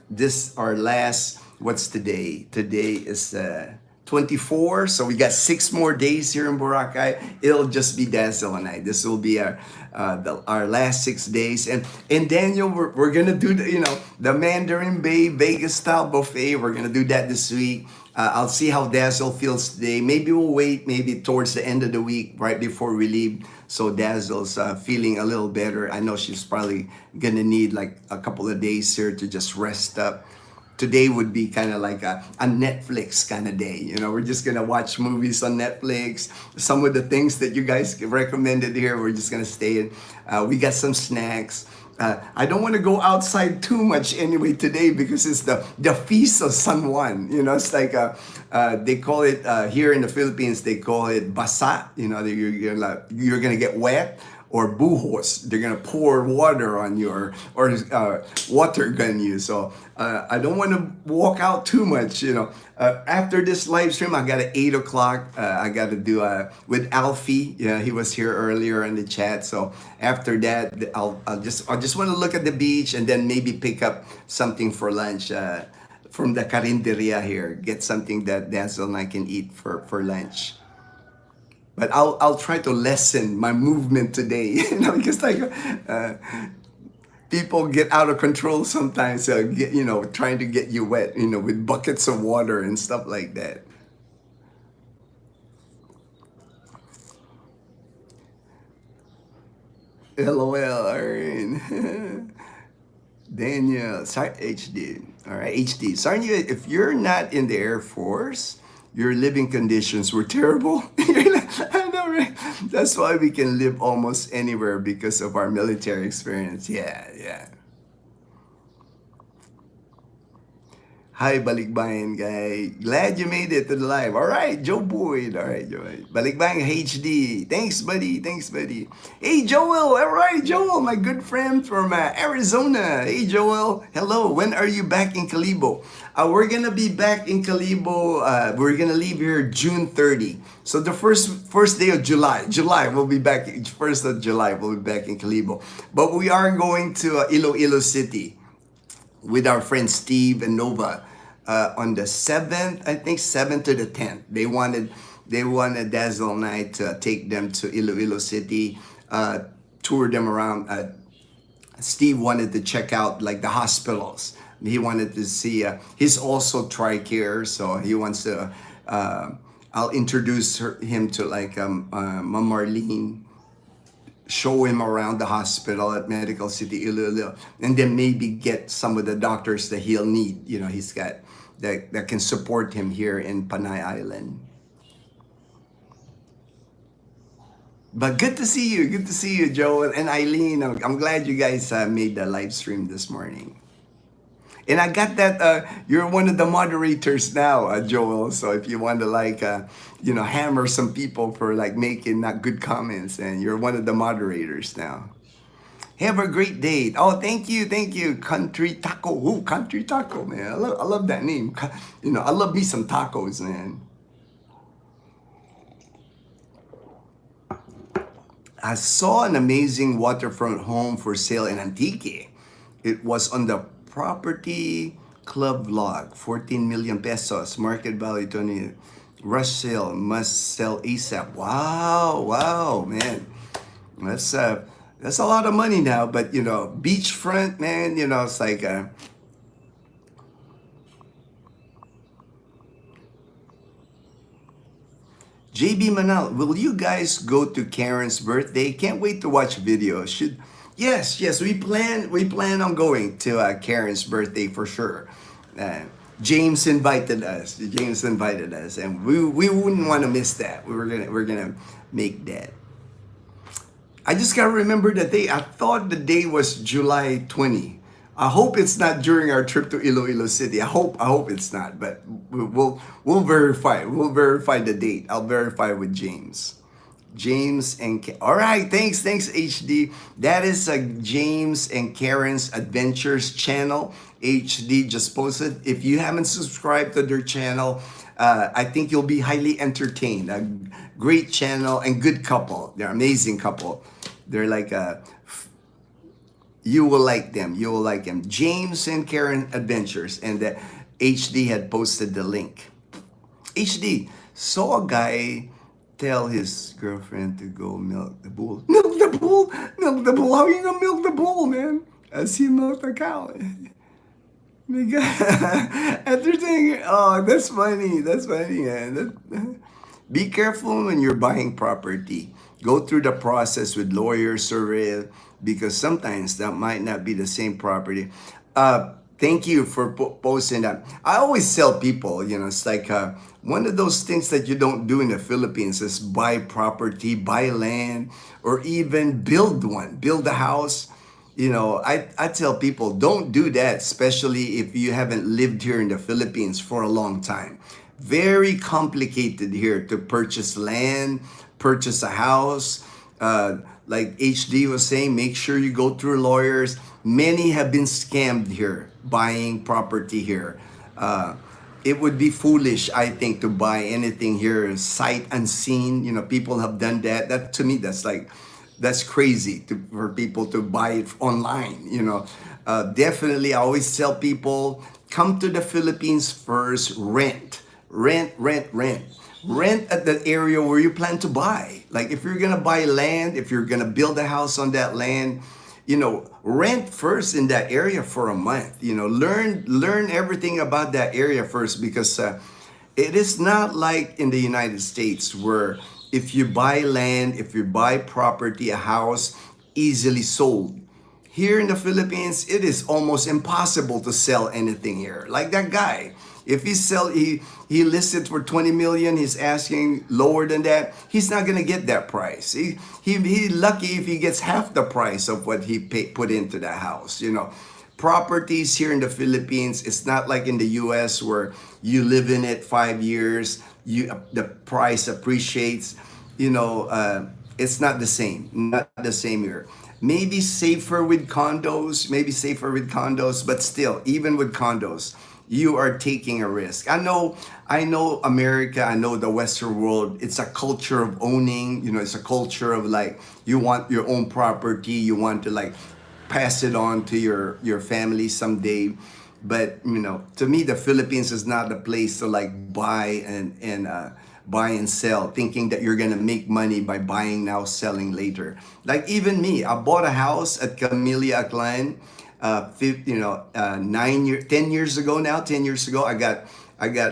This our last. What's today? Today is 24. So we got 6 more days here in Boracay. It'll just be Dazel and I. This will be our last 6 days. And Daniel, we're gonna do the Mandarin Bay Vegas style buffet. We're gonna do that this week. I'll see how Dazel feels today. Maybe we'll wait, maybe towards the end of the week, right before we leave. So Dazel's feeling a little better. I know she's probably gonna need like a couple of days here to just rest up. Today would be kind of like a Netflix kind of day. We're just gonna watch movies on Netflix. Some of the things that you guys recommended here, we're just gonna stay in. We got some snacks. I don't want to go outside too much anyway today because it's the Feast of San Juan. It's like they call it here in the Philippines. They call it basa. You're gonna get wet, or buhos. They're gonna pour water on you or water gun you. So I don't want to walk out too much. After this live stream, I got at 8 o'clock. I got to do with Alfie. He was here earlier in the chat. So after that, I'll just want to look at the beach and then maybe pick up something for lunch from the carinderia here. Get something that Dazzle and I can eat for lunch. But I'll try to lessen my movement today, because like people get out of control sometimes, trying to get you wet, with buckets of water and stuff like that. LOL, alright. Daniel, sorry, HD. All right, HD. Sorry, if you're not in the Air Force, your living conditions were terrible. I know, right? That's why we can live almost anywhere because of our military experience. Yeah, yeah. Hi, Balikbayan guy. Glad you made it to the live. All right, Joe Boyd. All right, Joe. Balikbayan HD. Thanks, buddy. Thanks, buddy. Hey, Joel. All right, Joel, my good friend from Arizona. Hey, Joel. Hello. When are you back in Calibo? We're gonna be back in Calibo. We're gonna leave here June 30. So the first day of July we'll be back. First of July we'll be back in Calibo. But we are going to Iloilo City with our friend Steve and Nova on the 7th, I think 7th to the 10th. They wanted Dazel and I to take them to Iloilo City, tour them around. Steve wanted to check out like the hospitals. He wanted to see, he's also TRICARE, so he wants to, I'll introduce him to like Ma'am Marlene, show him around the hospital at Medical City Iloilo, and then maybe get some of the doctors that he'll need. You know, he's got that can support him here in Panay Island. But good to see you. Good to see you, Joel and Eileen. I'm glad you guys made the live stream this morning. And I got that you're one of the moderators now, Joel. So if you want to like, hammer some people for like making not good comments, and you're one of the moderators now. Have a great day. Oh, thank you, Country Taco. Ooh, Country Taco, man. I love that name. I love me some tacos, man. I saw an amazing waterfront home for sale in Antique. It was on the Property Club vlog, 14 million pesos, market value 20. Rush sale, must sell ASAP. Wow, man. That's a lot of money now, but beachfront, man, it's like JB Manal, will you guys go to Karen's birthday? Can't wait to watch video. Yes, we plan on going to Karen's birthday for sure. James invited us, and we wouldn't want to miss that. We're gonna make that. I just gotta remember the day. I thought the day was July 20. I hope it's not during our trip to Iloilo City. I hope it's not, but we'll verify. We'll verify the date. I'll verify with James. All right, thanks HD. That is James and Karen's Adventures channel. HD just posted. If you haven't subscribed to their channel, I think you'll be highly entertained. A great channel and good couple. They're an amazing couple. They're like you will like them. You will like them. James and Karen Adventures, and HD had posted the link. HD saw a guy tell his girlfriend to go milk the bull. Milk the bull? Milk the bull? How are you gonna milk the bull, man? As he milked the cow. After saying, oh, that's funny, man. Be careful when you're buying property. Go through the process with lawyers, surveyor, because sometimes that might not be the same property. Thank you for posting that. I always tell people, it's like one of those things that you don't do in the Philippines is buy property, buy land, or even build a house. I tell people don't do that, especially if you haven't lived here in the Philippines for a long time. Very complicated here to purchase land, purchase a house. Like HD was saying, make sure you go through lawyers. Many have been scammed here, buying property here. It would be foolish, I think, to buy anything here sight unseen. People have done that. That to me, that's crazy for people to buy it online. Definitely, I always tell people, come to the Philippines first, rent at the area where you plan to buy. Like if you're gonna buy land, if you're gonna build a house on that land, rent first in that area for a month. Learn everything about that area first, because it is not like in the United States where if you buy land, if you buy property, a house, easily sold. Here in the Philippines, it is almost impossible to sell anything here. Like that guy, if he lists it for 20 million, he's asking lower than that. He's not gonna get that price. He lucky if he gets half the price of what he put into the house. You know, properties here in the Philippines, it's not like in the U.S. where you live in it 5 years, the price appreciates. You know, it's not the same. Not the same here. Maybe safer with condos, but still, even with condos, you are taking a risk. I know America, I know the Western world, it's a culture of owning, you know, it's a culture of like, you want your own property, you want to like pass it on to your family someday. But, you know, to me, the Philippines is not a place to like buy and sell, thinking that you're gonna make money by buying now, selling later. Like even me, I bought a house at Camellia Aklan, 10 years ago now. 10 years ago, I got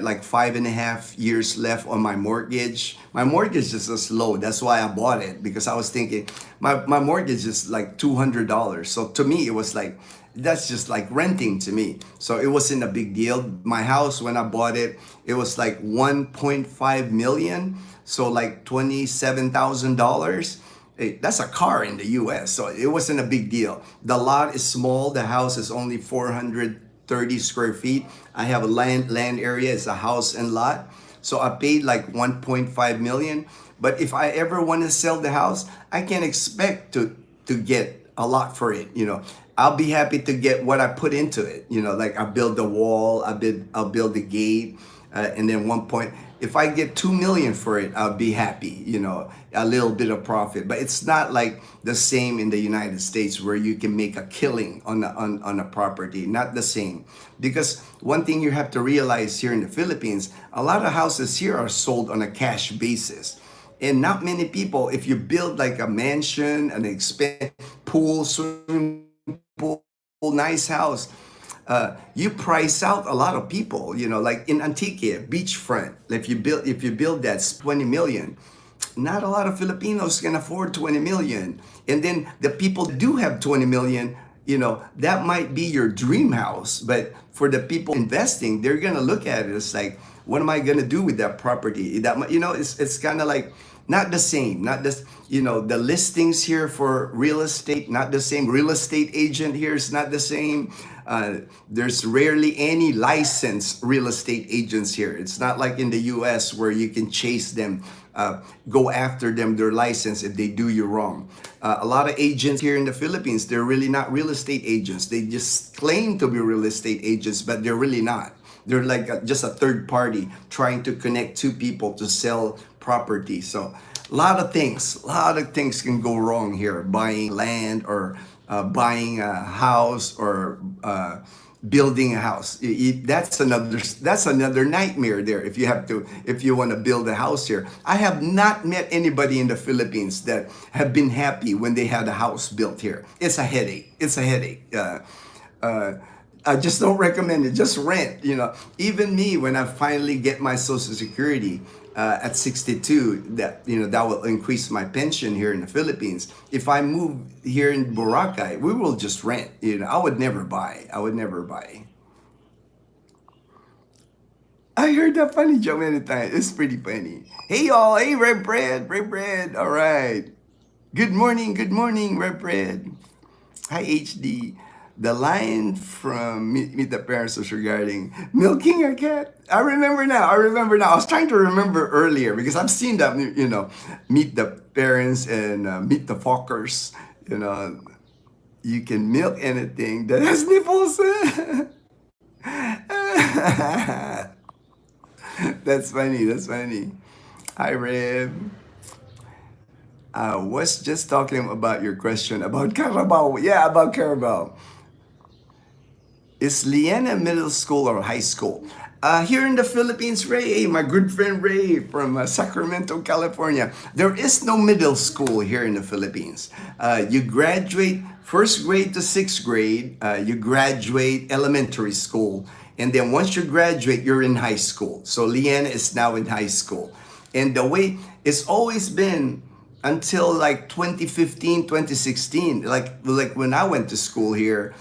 like 5.5 years left on my mortgage. My mortgage is just low. That's why I bought it, because I was thinking my mortgage is like $200. So to me, it was like, that's just like renting to me. So it wasn't a big deal. My house, when I bought it, it was like 1.5 million. So like $27,000. That's a car in the US. So it wasn't a big deal. The lot is small. The house is only 430 square feet. I have a land area. It's a house and lot. So I paid like 1.5 million. But if I ever want to sell the house, I can expect to get a lot for it. You know, I'll be happy to get what I put into it. You know, like I build the wall, I'll build the gate, and then if I get 2 million for it, I'll be happy. You know, a little bit of profit. But it's not like the same in the United States where you can make a killing on a property. Not the same, because one thing you have to realize here in the Philippines, a lot of houses here are sold on a cash basis. And not many people, if you build like a mansion, an expensive pool, swimming pool, nice house, you price out a lot of people. You know, like in Antique, beachfront, if you build that's 20 million. Not a lot of Filipinos can afford 20 million. And then the people that do have 20 million, you know, that might be your dream house. But for the people investing, they're gonna look at it as like, what am I gonna do with that property? That, you know, it's kind of like not the same. Not this, you know, the listings here for real estate, not the same. Real estate agent here is not the same. There's rarely any licensed real estate agents here. It's not like in the US where you can chase them, go after them, their license if they do you wrong. A lot of agents here in the Philippines, they're really not real estate agents. They just claim to be real estate agents, but they're really not. They're like just a third party trying to connect two people to sell property. So a lot of things can go wrong here. Buying land or buying a house or building a house. That's another nightmare there. If you want to build a house here, I have not met anybody in the Philippines that have been happy when they had a house built here. It's a headache. I just don't recommend it. Just rent. You know, even me, when I finally get my Social Security at 62, that will increase my pension here in the Philippines. If I move here in Boracay, we will just rent. You know, I would never buy. I heard that funny joke many times. It's pretty funny. Hey y'all, hey Red Bread. All right. Good morning, Red Bread. Hi HD. The line from Meet the Parents was regarding milking a cat. I remember now. I was trying to remember earlier because I've seen that, you know, Meet the Parents and Meet the Fockers. You know, you can milk anything that has nipples. That's funny. Hi, Reb. I was just talking about your question about Carabao. Yeah, about Carabao. Is Liana middle school or high school? Here in the Philippines, Ray, my good friend Ray from Sacramento, California, there is no middle school here in the Philippines. You graduate first grade to sixth grade, you graduate elementary school, and then once you graduate, you're in high school. So Liana is now in high school. And the way it's always been, until like 2015, 2016. Like when I went to school here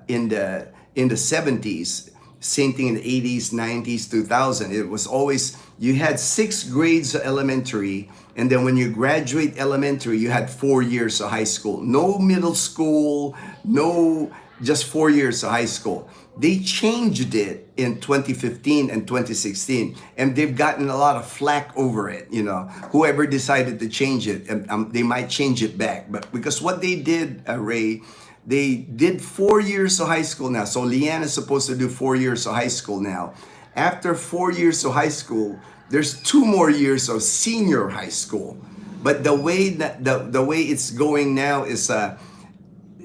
in the 70s, same thing in the 80s, 90s, 2000. It was always, you had 6 grades of elementary, and then when you graduate elementary, you had 4 years of high school. No middle school, no, just 4 years of high school. They changed it in 2015 and 2016, and they've gotten a lot of flack over it. You know, whoever decided to change it, and they might change it back. But because what they did, Ray, they did 4 years of high school now. So Leanne is supposed to do 4 years of high school now. After 4 years of high school, there's 2 more years of senior high school. But the way that the way it's going now is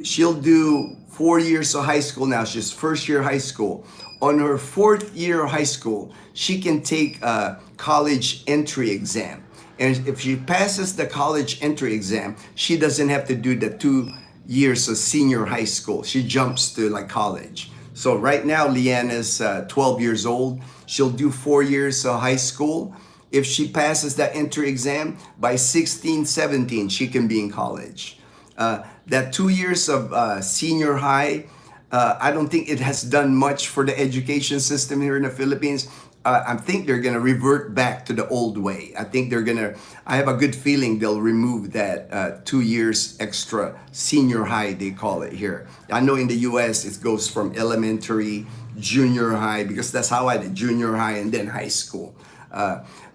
she'll do 4 years of high school now. She's first year high school. On her 4th year of high school, she can take a college entry exam. And if she passes the college entry exam, she doesn't have to do the 2 years of senior high school. She jumps to like college. So right now, Leanne is 12 years old. She'll do 4 years of high school. If she passes that entry exam, by 16, 17, she can be in college. That 2 years of senior high, I don't think it has done much for the education system here in the Philippines. I think they're going to revert back to the old way. I have a good feeling they'll remove that 2 years extra senior high, they call it here. I know in the US it goes from elementary, junior high, because that's how I did junior high and then high school.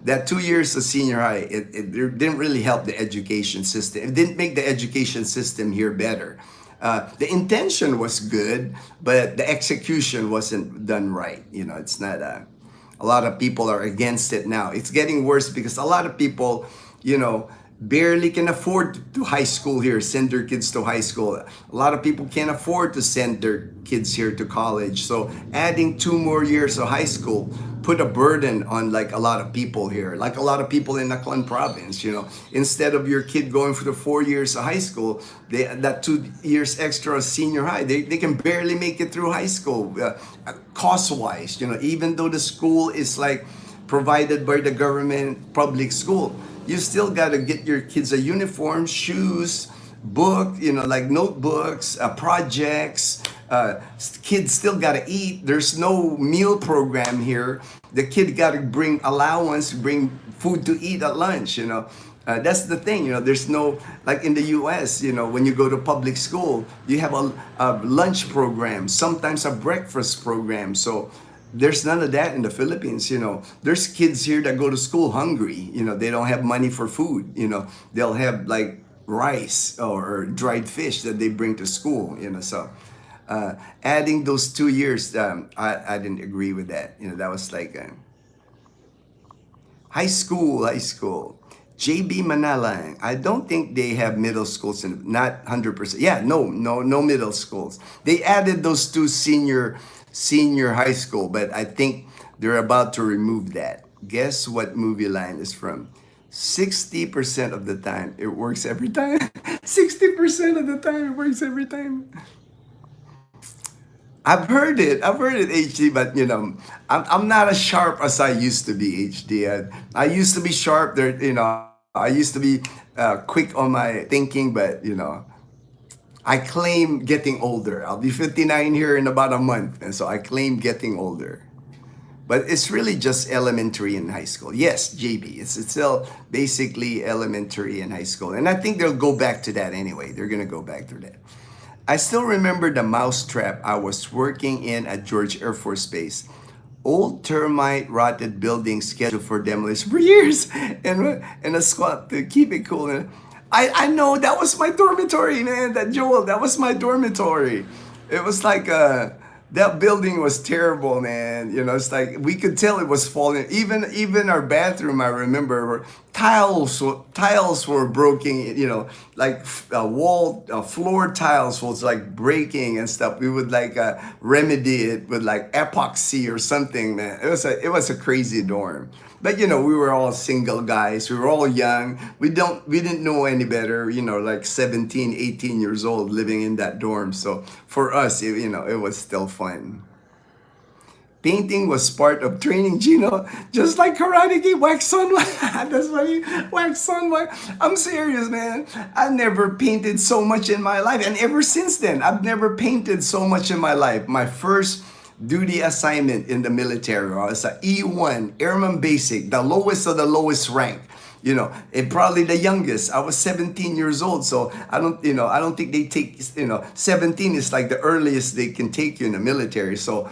That 2 years of senior high, it didn't really help the education system. It didn't make the education system here better. The intention was good, but the execution wasn't done right. You know, it's not a lot of people are against it now. It's getting worse because a lot of people, you know, barely can afford to high school here, send their kids to high school. A lot of people can't afford to send their kids here to college. So adding 2 more years of high school put a burden on like a lot of people here, like a lot of people in Naklan province. You know, instead of your kid going for the 4 years of high school, that 2 years extra of senior high, they can barely make it through high school cost-wise. You know, even though the school is like provided by the government public school, you still got to get your kids a uniform, shoes, book, you know, like notebooks, projects. Kids still got to eat. There's no meal program here. The kid got to bring allowance, bring food to eat at lunch, you know. That's the thing, you know, there's no, like in the US, you know, when you go to public school, you have a lunch program, sometimes a breakfast program. So there's none of that in the Philippines. You know, there's kids here that go to school hungry. You know, they don't have money for food. You know, they'll have like rice or dried fish that they bring to school. You know, so adding those 2 years, I didn't agree with that. You know, that was like high school. JB Manalang, I don't think they have middle schools, not 100%. Yeah, no middle schools. They added those 2 senior high school, but I think they're about to remove that. Guess what movie line is from? 60% of the time, it works every time. 60% of the time, it works every time. I've heard it, HD, but you know, I'm not as sharp as I used to be, HD. I used to be sharp there, you know, I used to be quick on my thinking, but you know, I claim getting older. I'll be 59 here in about a month, and so I claim getting older. But it's really just elementary and high school. Yes, JB, it's still basically elementary and high school. And I think they'll go back to that anyway. They're going to go back to that. I still remember the mousetrap I was working in at George Air Force Base. Old termite rotted building scheduled for demolition for years. And a squad to keep it cool. And I know that was my dormitory, man. That Joel, that was my dormitory. It was like that building was terrible, man. You know, it's like we could tell it was falling. Even our bathroom, I remember, tiles were broken. You know, like floor tiles was like breaking and stuff. We would like remedy it with like epoxy or something, man. It was a crazy dorm. But you know, we were all single guys. We were all young. We didn't know any better. You know, like 17, 18 years old living in that dorm. So for us, it was still fun. Painting was part of training, Gino. Just like karate, wax on, that's funny. Wax on, I'm serious, man. I never painted so much in my life. And ever since then, I've never painted so much in my life. My first duty assignment in the military, I was a E1, Airman Basic, the lowest of the lowest rank. And probably the youngest. I was 17 years old, so I don't think they take, 17 is like the earliest they can take you in the military. So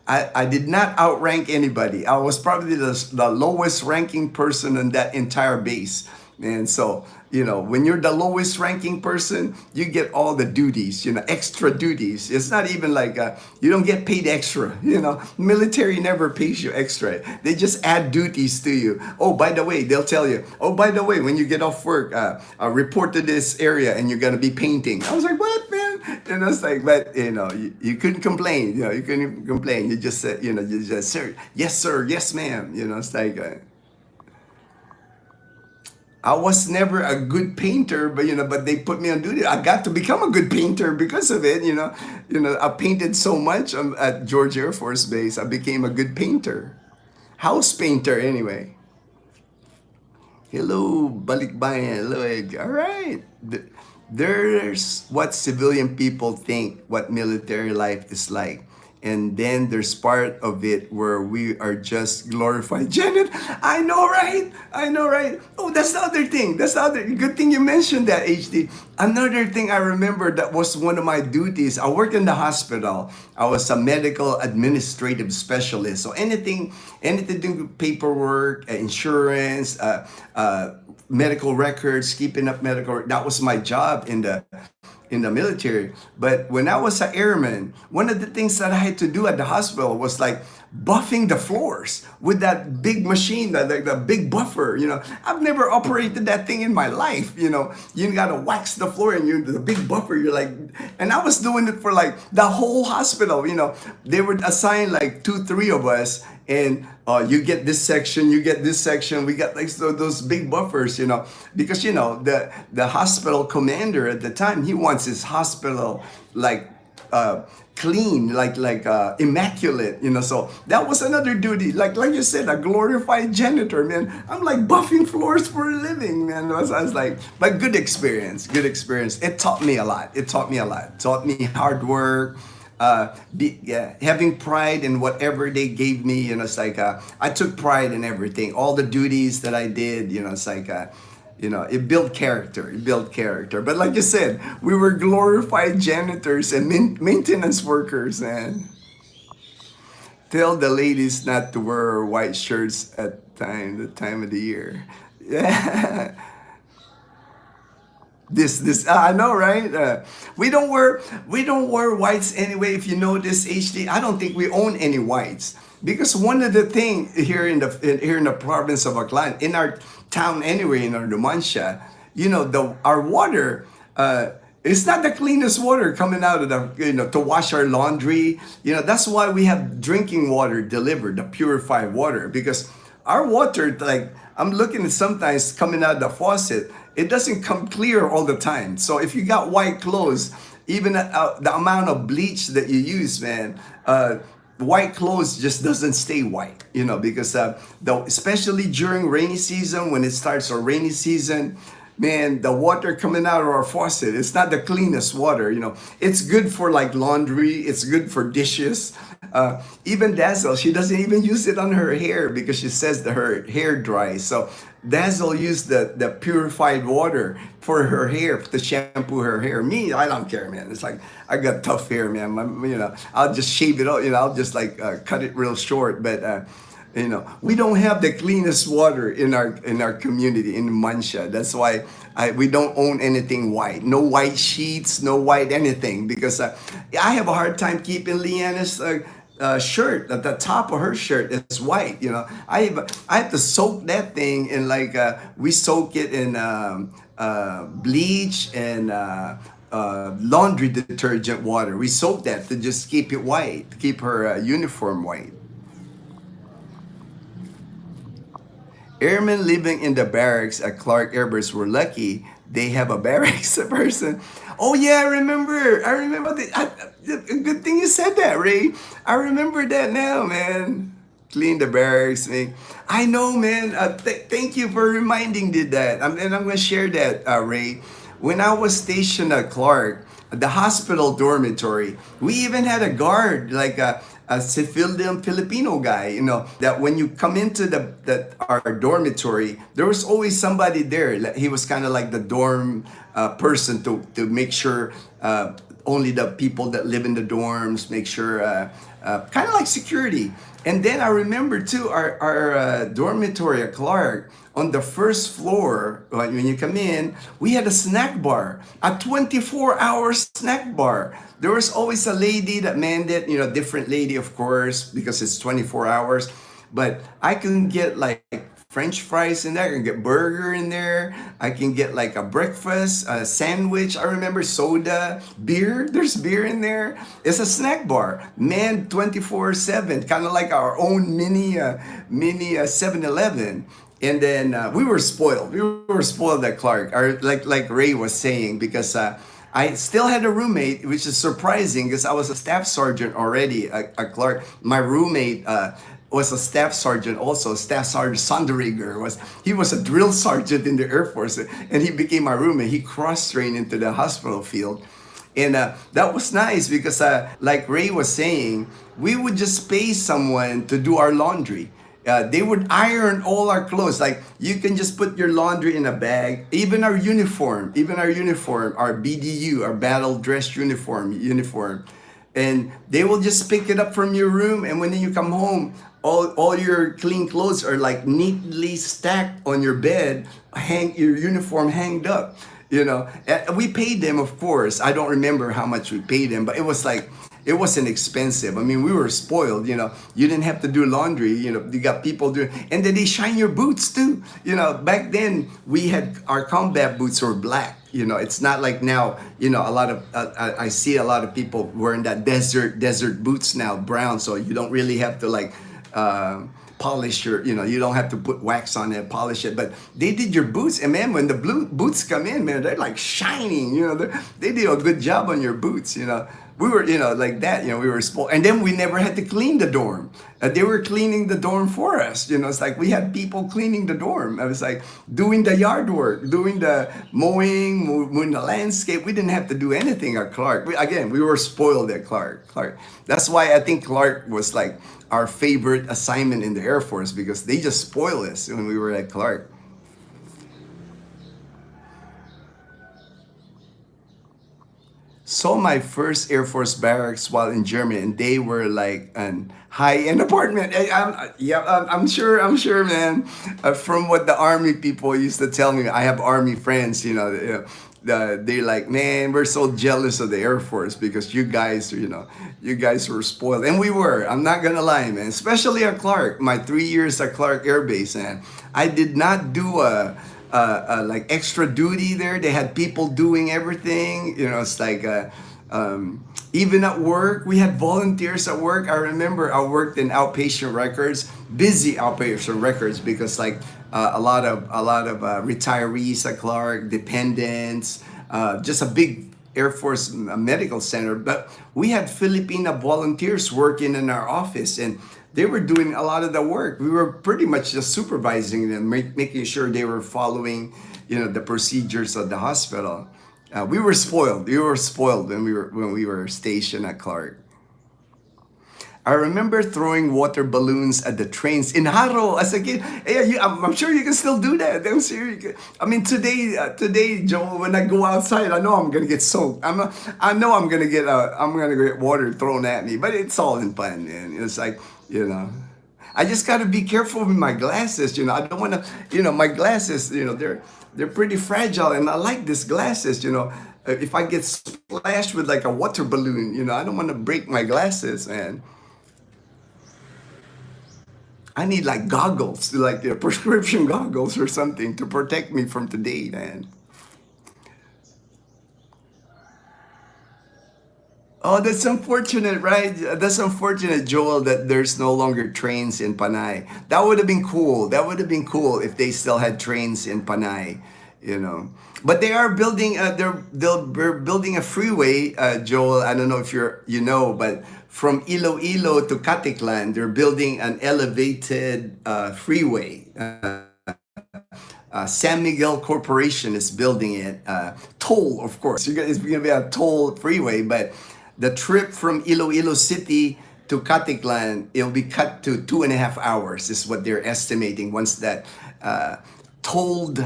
I did not outrank anybody. I was probably the lowest ranking person in that entire base. And so, when you're the lowest ranking person, you get all the duties, extra duties. It's not even like you don't get paid extra. Military never pays you extra. They just add duties to you. Oh, by the way, they'll tell you, oh, by the way, when you get off work, report to this area and you're going to be painting. I was like, what, man? It's like, but, you couldn't complain. You couldn't complain. You just said, you just, sir, yes, ma'am. It's like, I was never a good painter, but they put me on duty. I got to become a good painter because of it. I painted so much at George Air Force Base. I became a good painter, house painter anyway. Hello, balikbayan. Hello, Ed. All right. There's what civilian people think what military life is like. And then there's part of it where we are just glorified. Janet, I know, right? Oh, that's the other thing. Good thing you mentioned that, HD. Another thing I remember that was one of my duties. I worked in the hospital. I was a medical administrative specialist. So anything to do with paperwork, insurance, medical records, keeping up medical. That was my job in the military. But when I was an airman, one of the things that I had to do at the hospital was like buffing the floors with that big machine, the big buffer. I've never operated that thing in my life. You gotta wax the floor and the big buffer. You're like, and I was doing it for like the whole hospital. They would assign like 2-3 of us, and you get this section, you get this section. We got like those big buffers, because the hospital commander at the time, he wants his hospital like clean, like immaculate, So that was another duty. Like you said, a glorified janitor, man. I'm like buffing floors for a living, man. I was like, but good experience. It taught me a lot. Taught me hard work. Having pride in whatever they gave me, it's like I took pride in everything, all the duties that I did. It's like it built character. But like you said, we were glorified janitors and maintenance workers. And tell the ladies not to wear white shirts at the time of the year. Yeah. This I know, right? We don't wear whites anyway. If you notice, HD, I don't think we own any whites, because one of the thing here in the province of Aklan, in our town anyway, in our Numancia, our water. It's not the cleanest water coming out of to wash our laundry. That's why we have drinking water delivered, the purified water, because our water, like I'm looking at sometimes coming out of the faucet, it doesn't come clear all the time. So if you got white clothes, even the amount of bleach that you use, man, white clothes just doesn't stay white, because especially during rainy season, when it starts our rainy season, man, the water coming out of our faucet, it's not the cleanest water. It's good for like laundry, it's good for dishes. Even Dazel, she doesn't even use it on her hair because she says that her hair dries. So Dazel used the purified water for her hair, to shampoo her hair. Me, I don't care, man. It's like, I got tough hair, man. I'll just shave it out, I'll just like cut it real short. But we don't have the cleanest water in our community in Mansha. That's why we don't own anything white. No white sheets, no white anything, because I have a hard time keeping Leanna's shirt. At the top of her shirt is white. I have to soak that thing in we soak it in bleach and laundry detergent water. We soak that to just keep it white, to keep her uniform white. Airmen living in the barracks at Clark Air Base were lucky they have a barracks person. Oh yeah, I remember good thing you said that, Ray. I remember that now, man. Clean the barracks, man. I know, man. Thank you for reminding me that. And I'm gonna share that, Ray. When I was stationed at Clark, the hospital dormitory, we even had a guard, like a civilian Filipino guy. You know that when you come into our dormitory, there was always somebody there. He was kind of like the dorm person to make sure only the people that live in the dorms, make sure, kind of like security. And then I remember too, our dormitory at Clark, on the first floor, like when you come in, we had a snack bar, a 24-hour snack bar. There was always a lady that manned it, different lady, of course, because it's 24 hours. But I can get like French fries in there. I can get burger in there. I can get like a breakfast, a sandwich. I remember soda, beer. There's beer in there. It's a snack bar, man, 24/7, kind of like our own mini 7-Eleven. And then we were spoiled. We were spoiled at Clark, or like Ray was saying, because I still had a roommate, which is surprising because I was a staff sergeant already at Clark. My roommate was a staff sergeant also. Staff Sergeant Sonderigger he was a drill sergeant in the Air Force, and he became my roommate. He cross-trained into the hospital field. And that was nice because like Ray was saying, we would just pay someone to do our laundry. They would iron all our clothes. Like you can just put your laundry in a bag. Even our uniform, our BDU, our battle dress uniform. And they will just pick it up from your room. And when you come home, all your clean clothes are like neatly stacked on your bed, your uniform hanged up. We paid them, of course. I don't remember how much we paid them, but it wasn't expensive. I mean, we were spoiled. You didn't have to do laundry. You got people doing, and then they shine your boots too. Back then we had our combat boots were black. It's not like now. A lot of I see a lot of people wearing that desert boots now, brown. So you don't really have to like polish your. You don't have to put wax on it, polish it. But they did your boots, and man, when the blue boots come in, man, they're like shining. They did a good job on your boots. We were, like that, we were spoiled. And then we never had to clean the dorm. They were cleaning the dorm for us. It's like we had people cleaning the dorm. I was like doing the yard work, doing the mowing the landscape. We didn't have to do anything at Clark. We were spoiled at Clark. That's why I think Clark was like our favorite assignment in the Air Force, because they just spoiled us when we were at Clark. Saw my first Air Force barracks while in Germany, and they were like an high-end apartment. I'm sure, man. From what the Army people used to tell me, I have Army friends. They're like, man, we're so jealous of the Air Force because you guys were spoiled, and we were. I'm not gonna lie, man. Especially at Clark, my 3 years at Clark Air Base, man. I did not do like extra duty there. They had people doing everything. It's like even at work, we had volunteers at work. I remember I worked in outpatient records, busy outpatient records, because like a lot of retirees at Clark, dependents, just a big Air Force medical center. But we had Filipino volunteers working in our office, and they were doing a lot of the work. We were pretty much just supervising them, making sure they were following, the procedures of the hospital. We were spoiled. We were spoiled when we were stationed at Clark. I remember throwing water balloons at the trains in Haro as a kid. Hey, I'm sure you can still do that. I'm sure you can. I mean, today, Joel, when I go outside, I know I'm gonna get soaked. I know I'm gonna get water thrown at me. But it's all in fun, man. It's like, I just gotta be careful with my glasses. I don't wanna, my glasses, they're pretty fragile, and I like these glasses. If I get splashed with like a water balloon, I don't want to break my glasses, man. I need like goggles, like prescription goggles or something to protect me from today, man. Oh, that's unfortunate, right? That's unfortunate, Joel, that there's no longer trains in Panay. That would have been cool. That would have been cool if they still had trains in Panay. you know. But they are building. They're building a freeway, Joel. I don't know if you know, but from Iloilo to Caticlan, they're building an elevated freeway. San Miguel Corporation is building it. Toll, of course. It's going to be a toll freeway, but the trip from Iloilo City to Caticlan, it'll be cut to 2.5 hours, is what they're estimating once that tolled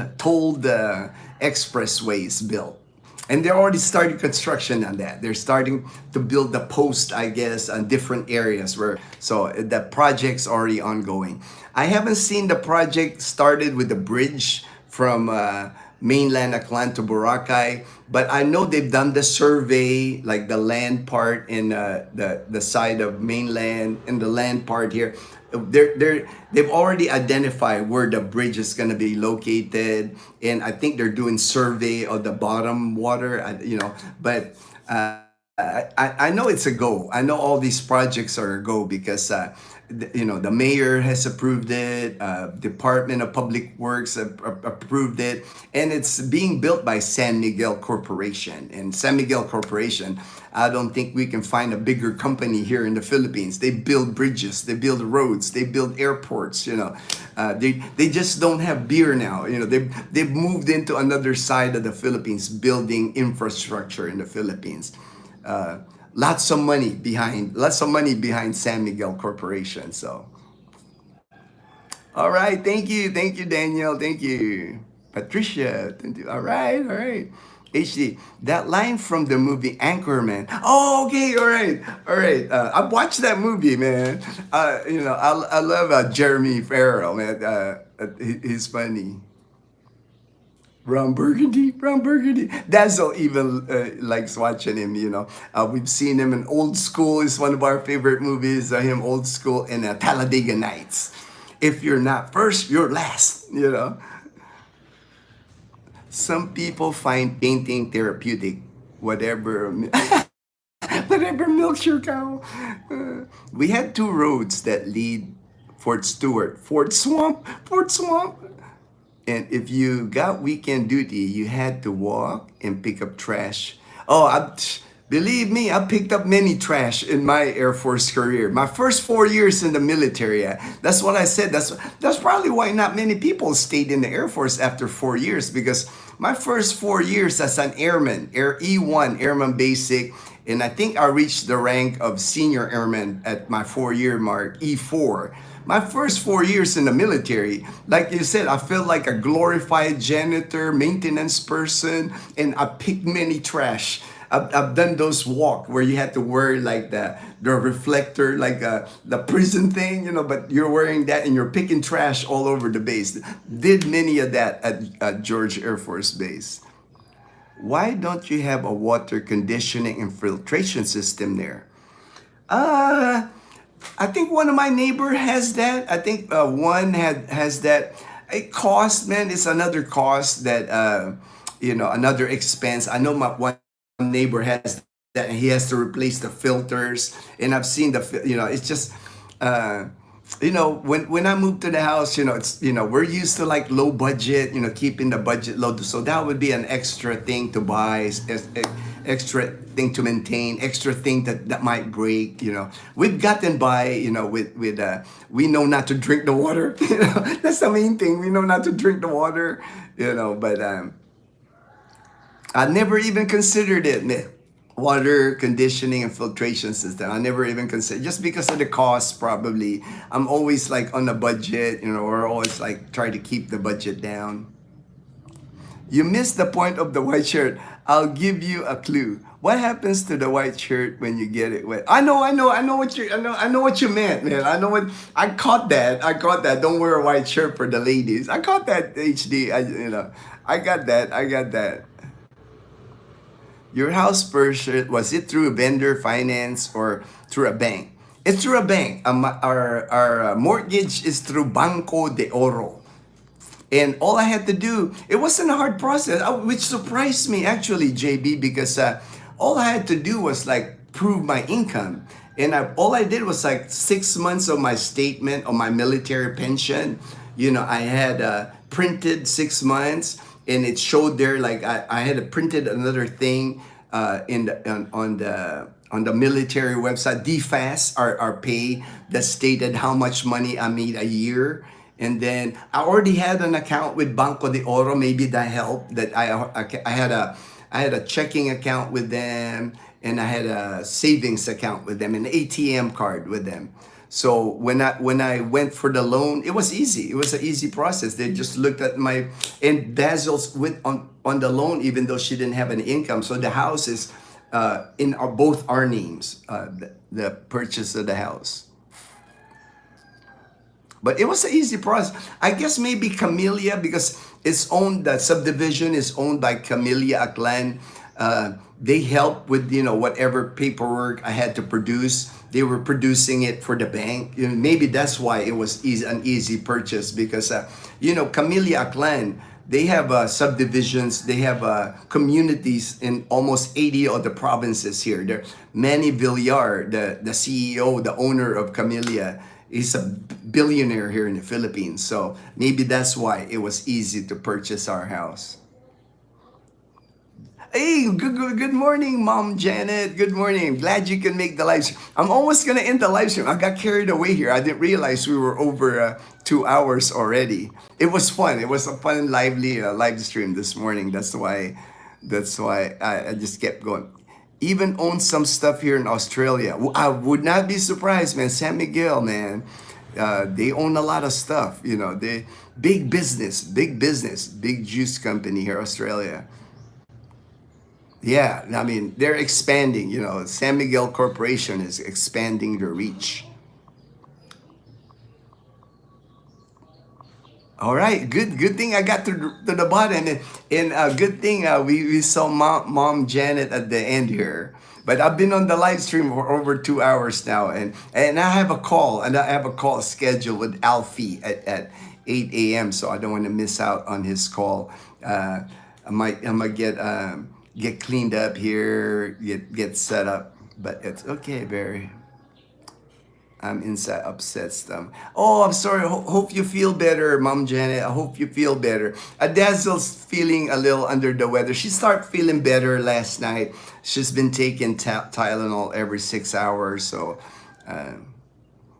expressway is built. And they're already starting construction on that. They're starting to build the post, I guess, on different areas so the project's already ongoing. I haven't seen the project started with the bridge from mainland Aklan to Boracay, but I know they've done the survey, like the land part in the side of mainland and the land part here. They've already identified where the bridge is going to be located, and I think they're doing survey of the bottom water, but I know it's a go. I know all these projects are a go because the mayor has approved it, Department of Public Works approved it, and it's being built by San Miguel Corporation. And San Miguel Corporation, I don't think we can find a bigger company here in the Philippines. They build bridges, they build roads, they build airports. They just don't have beer now. They've moved into another side of the Philippines, building infrastructure in the Philippines. Lots of money behind San Miguel Corporation. So, all right, thank you, Daniel, thank you, Patricia. Thank you. All right. HD, that line from the movie Anchorman. Oh, okay, all right. I've watched that movie, man. I love Jeremy Farrell, man. He's funny. Ron Burgundy. Dazel even likes watching him, We've seen him in Old School. Is one of our favorite movies, him Old School, and Talladega Nights. If you're not first, you're last, Some people find painting therapeutic, whatever milks your cow. We had two roads that lead Fort Stewart, Fort Swamp. And if you got weekend duty, you had to walk and pick up trash. Believe me, I picked up many trash in my Air Force career. My first 4 years in the military, that's what I said. That's probably why not many people stayed in the Air Force after 4 years, because my first 4 years as an airman, E1, Airman Basic, and I think I reached the rank of Senior Airman at my 4-year mark, E4. My first 4 years in the military, like you said, I felt like a glorified janitor, maintenance person, and I picked many trash. I've done those walk where you had to wear like the reflector, like the prison thing, but you're wearing that and you're picking trash all over the base. Did many of that at George Air Force Base. Why don't you have a water conditioning and filtration system there? I think one of my neighbor has that. I think one has that. It cost, man. It's another cost that another expense. I know my one neighbor has that, and he has to replace the filters. And I've seen it's just when I moved to the house, it's we're used to like low budget, keeping the budget low. So that would be an extra thing to buy, extra thing to maintain, extra thing that might break. We've gotten by, with we know not to drink the water. That's the main thing. We know not to drink the water. But I never even considered it, man. Water conditioning and filtration system. I never even considered, just because of the cost. Probably I'm always like on a budget, or always like try to keep the budget down. You missed the point of the white shirt. I'll give you a clue. What happens to the white shirt when you get it wet? I know what you meant, man. I caught that. Don't wear a white shirt for the ladies. I caught that, HD. I got that. Your house purchase, was it through a vendor finance or through a bank? It's through a bank. Our mortgage is through Banco de Oro. And all I had to do, it wasn't a hard process, which surprised me actually, JB, because all I had to do was like prove my income. And all I did was like 6 months of my statement of my military pension. I had printed 6 months. and it showed there like I had printed another thing in the, on the military website, DFAS, our pay that stated how much money I made a year. And then I already had an account with Banco de Oro. Maybe that helped. That I had a checking account with them, and I had a savings account with them, an ATM card with them. So when I went for the loan, it was easy. It was an easy process. They just looked at my, and Dazel's with on the loan, even though she didn't have an income. So the house is in both our names, the purchase of the house. But it was an easy process. I guess maybe Camellia, because it's owned, the subdivision is owned by Camellia Aklan. They help with, whatever paperwork I had to produce. They were producing it for the bank. Maybe that's why it was an easy purchase, because, Camellia Aklan, they have subdivisions, they have communities in almost 80 of the provinces here. There, Manny Villar, the CEO, the owner of Camellia, is a billionaire here in the Philippines. So maybe that's why it was easy to purchase our house. Hey, good morning, Mom Janet. Good morning. Glad you can make the live stream. I'm almost going to end the live stream. I got carried away here. I didn't realize we were over 2 hours already. It was fun. It was a fun, lively live stream this morning. That's why I just kept going. Even own some stuff here in Australia. I would not be surprised, man. San Miguel, man. They own a lot of stuff. They big business, big juice company here, Australia. Yeah, I mean, they're expanding. San Miguel Corporation is expanding their reach. All right, good thing I got to the bottom, and good thing we saw Mom Janet at the end here. But I've been on the live stream for over 2 hours now, and I have a call, scheduled with Alfie at 8 a.m. So I don't want to miss out on his call. I might get cleaned up here, get set up, but it's okay, Barry. I'm inside upset stomach. Oh, I'm sorry. Hope you feel better, Mom Janet. I hope you feel better. Dazzle's feeling a little under the weather. She started feeling better last night. She's been taking Tylenol every 6 hours. So,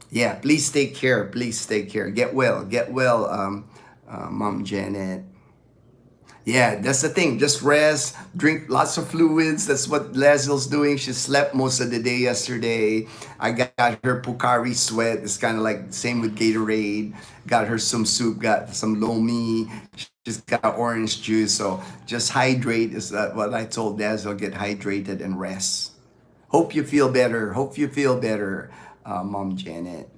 yeah, please take care. Please take care. Get well. Get well, Mom Janet. Yeah, that's the thing. Just rest, drink lots of fluids. That's what Lazel's doing. She slept most of the day yesterday. I got her Pocari Sweat. It's kind of like same with Gatorade. Got her some soup, got some lomi. She's got orange juice. So just hydrate is what I told Dazel. Get hydrated and rest. Hope you feel better. Hope you feel better, Mom Janet.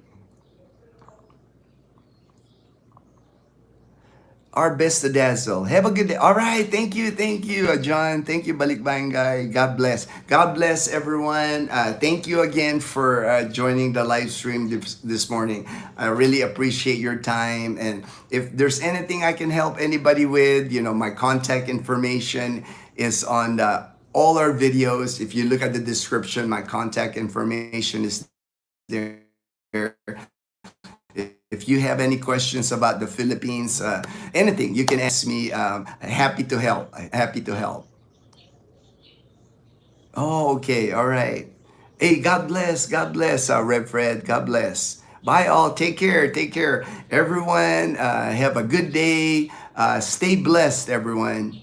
Our best to Dazzle. Have a good day. All right. Thank you, John. Thank you, Balikbayan guy. God bless. God bless everyone. Thank you again for joining the live stream this morning. I really appreciate your time. And if there's anything I can help anybody with, my contact information is on all our videos. If you look at the description, my contact information is there. If you have any questions about the Philippines, anything, you can ask me. Happy to help. Happy to help. Oh, okay. All right. Hey, God bless. God bless, Rev Fred. God bless. Bye, all. Take care. Take care. Everyone, have a good day. Stay blessed, everyone.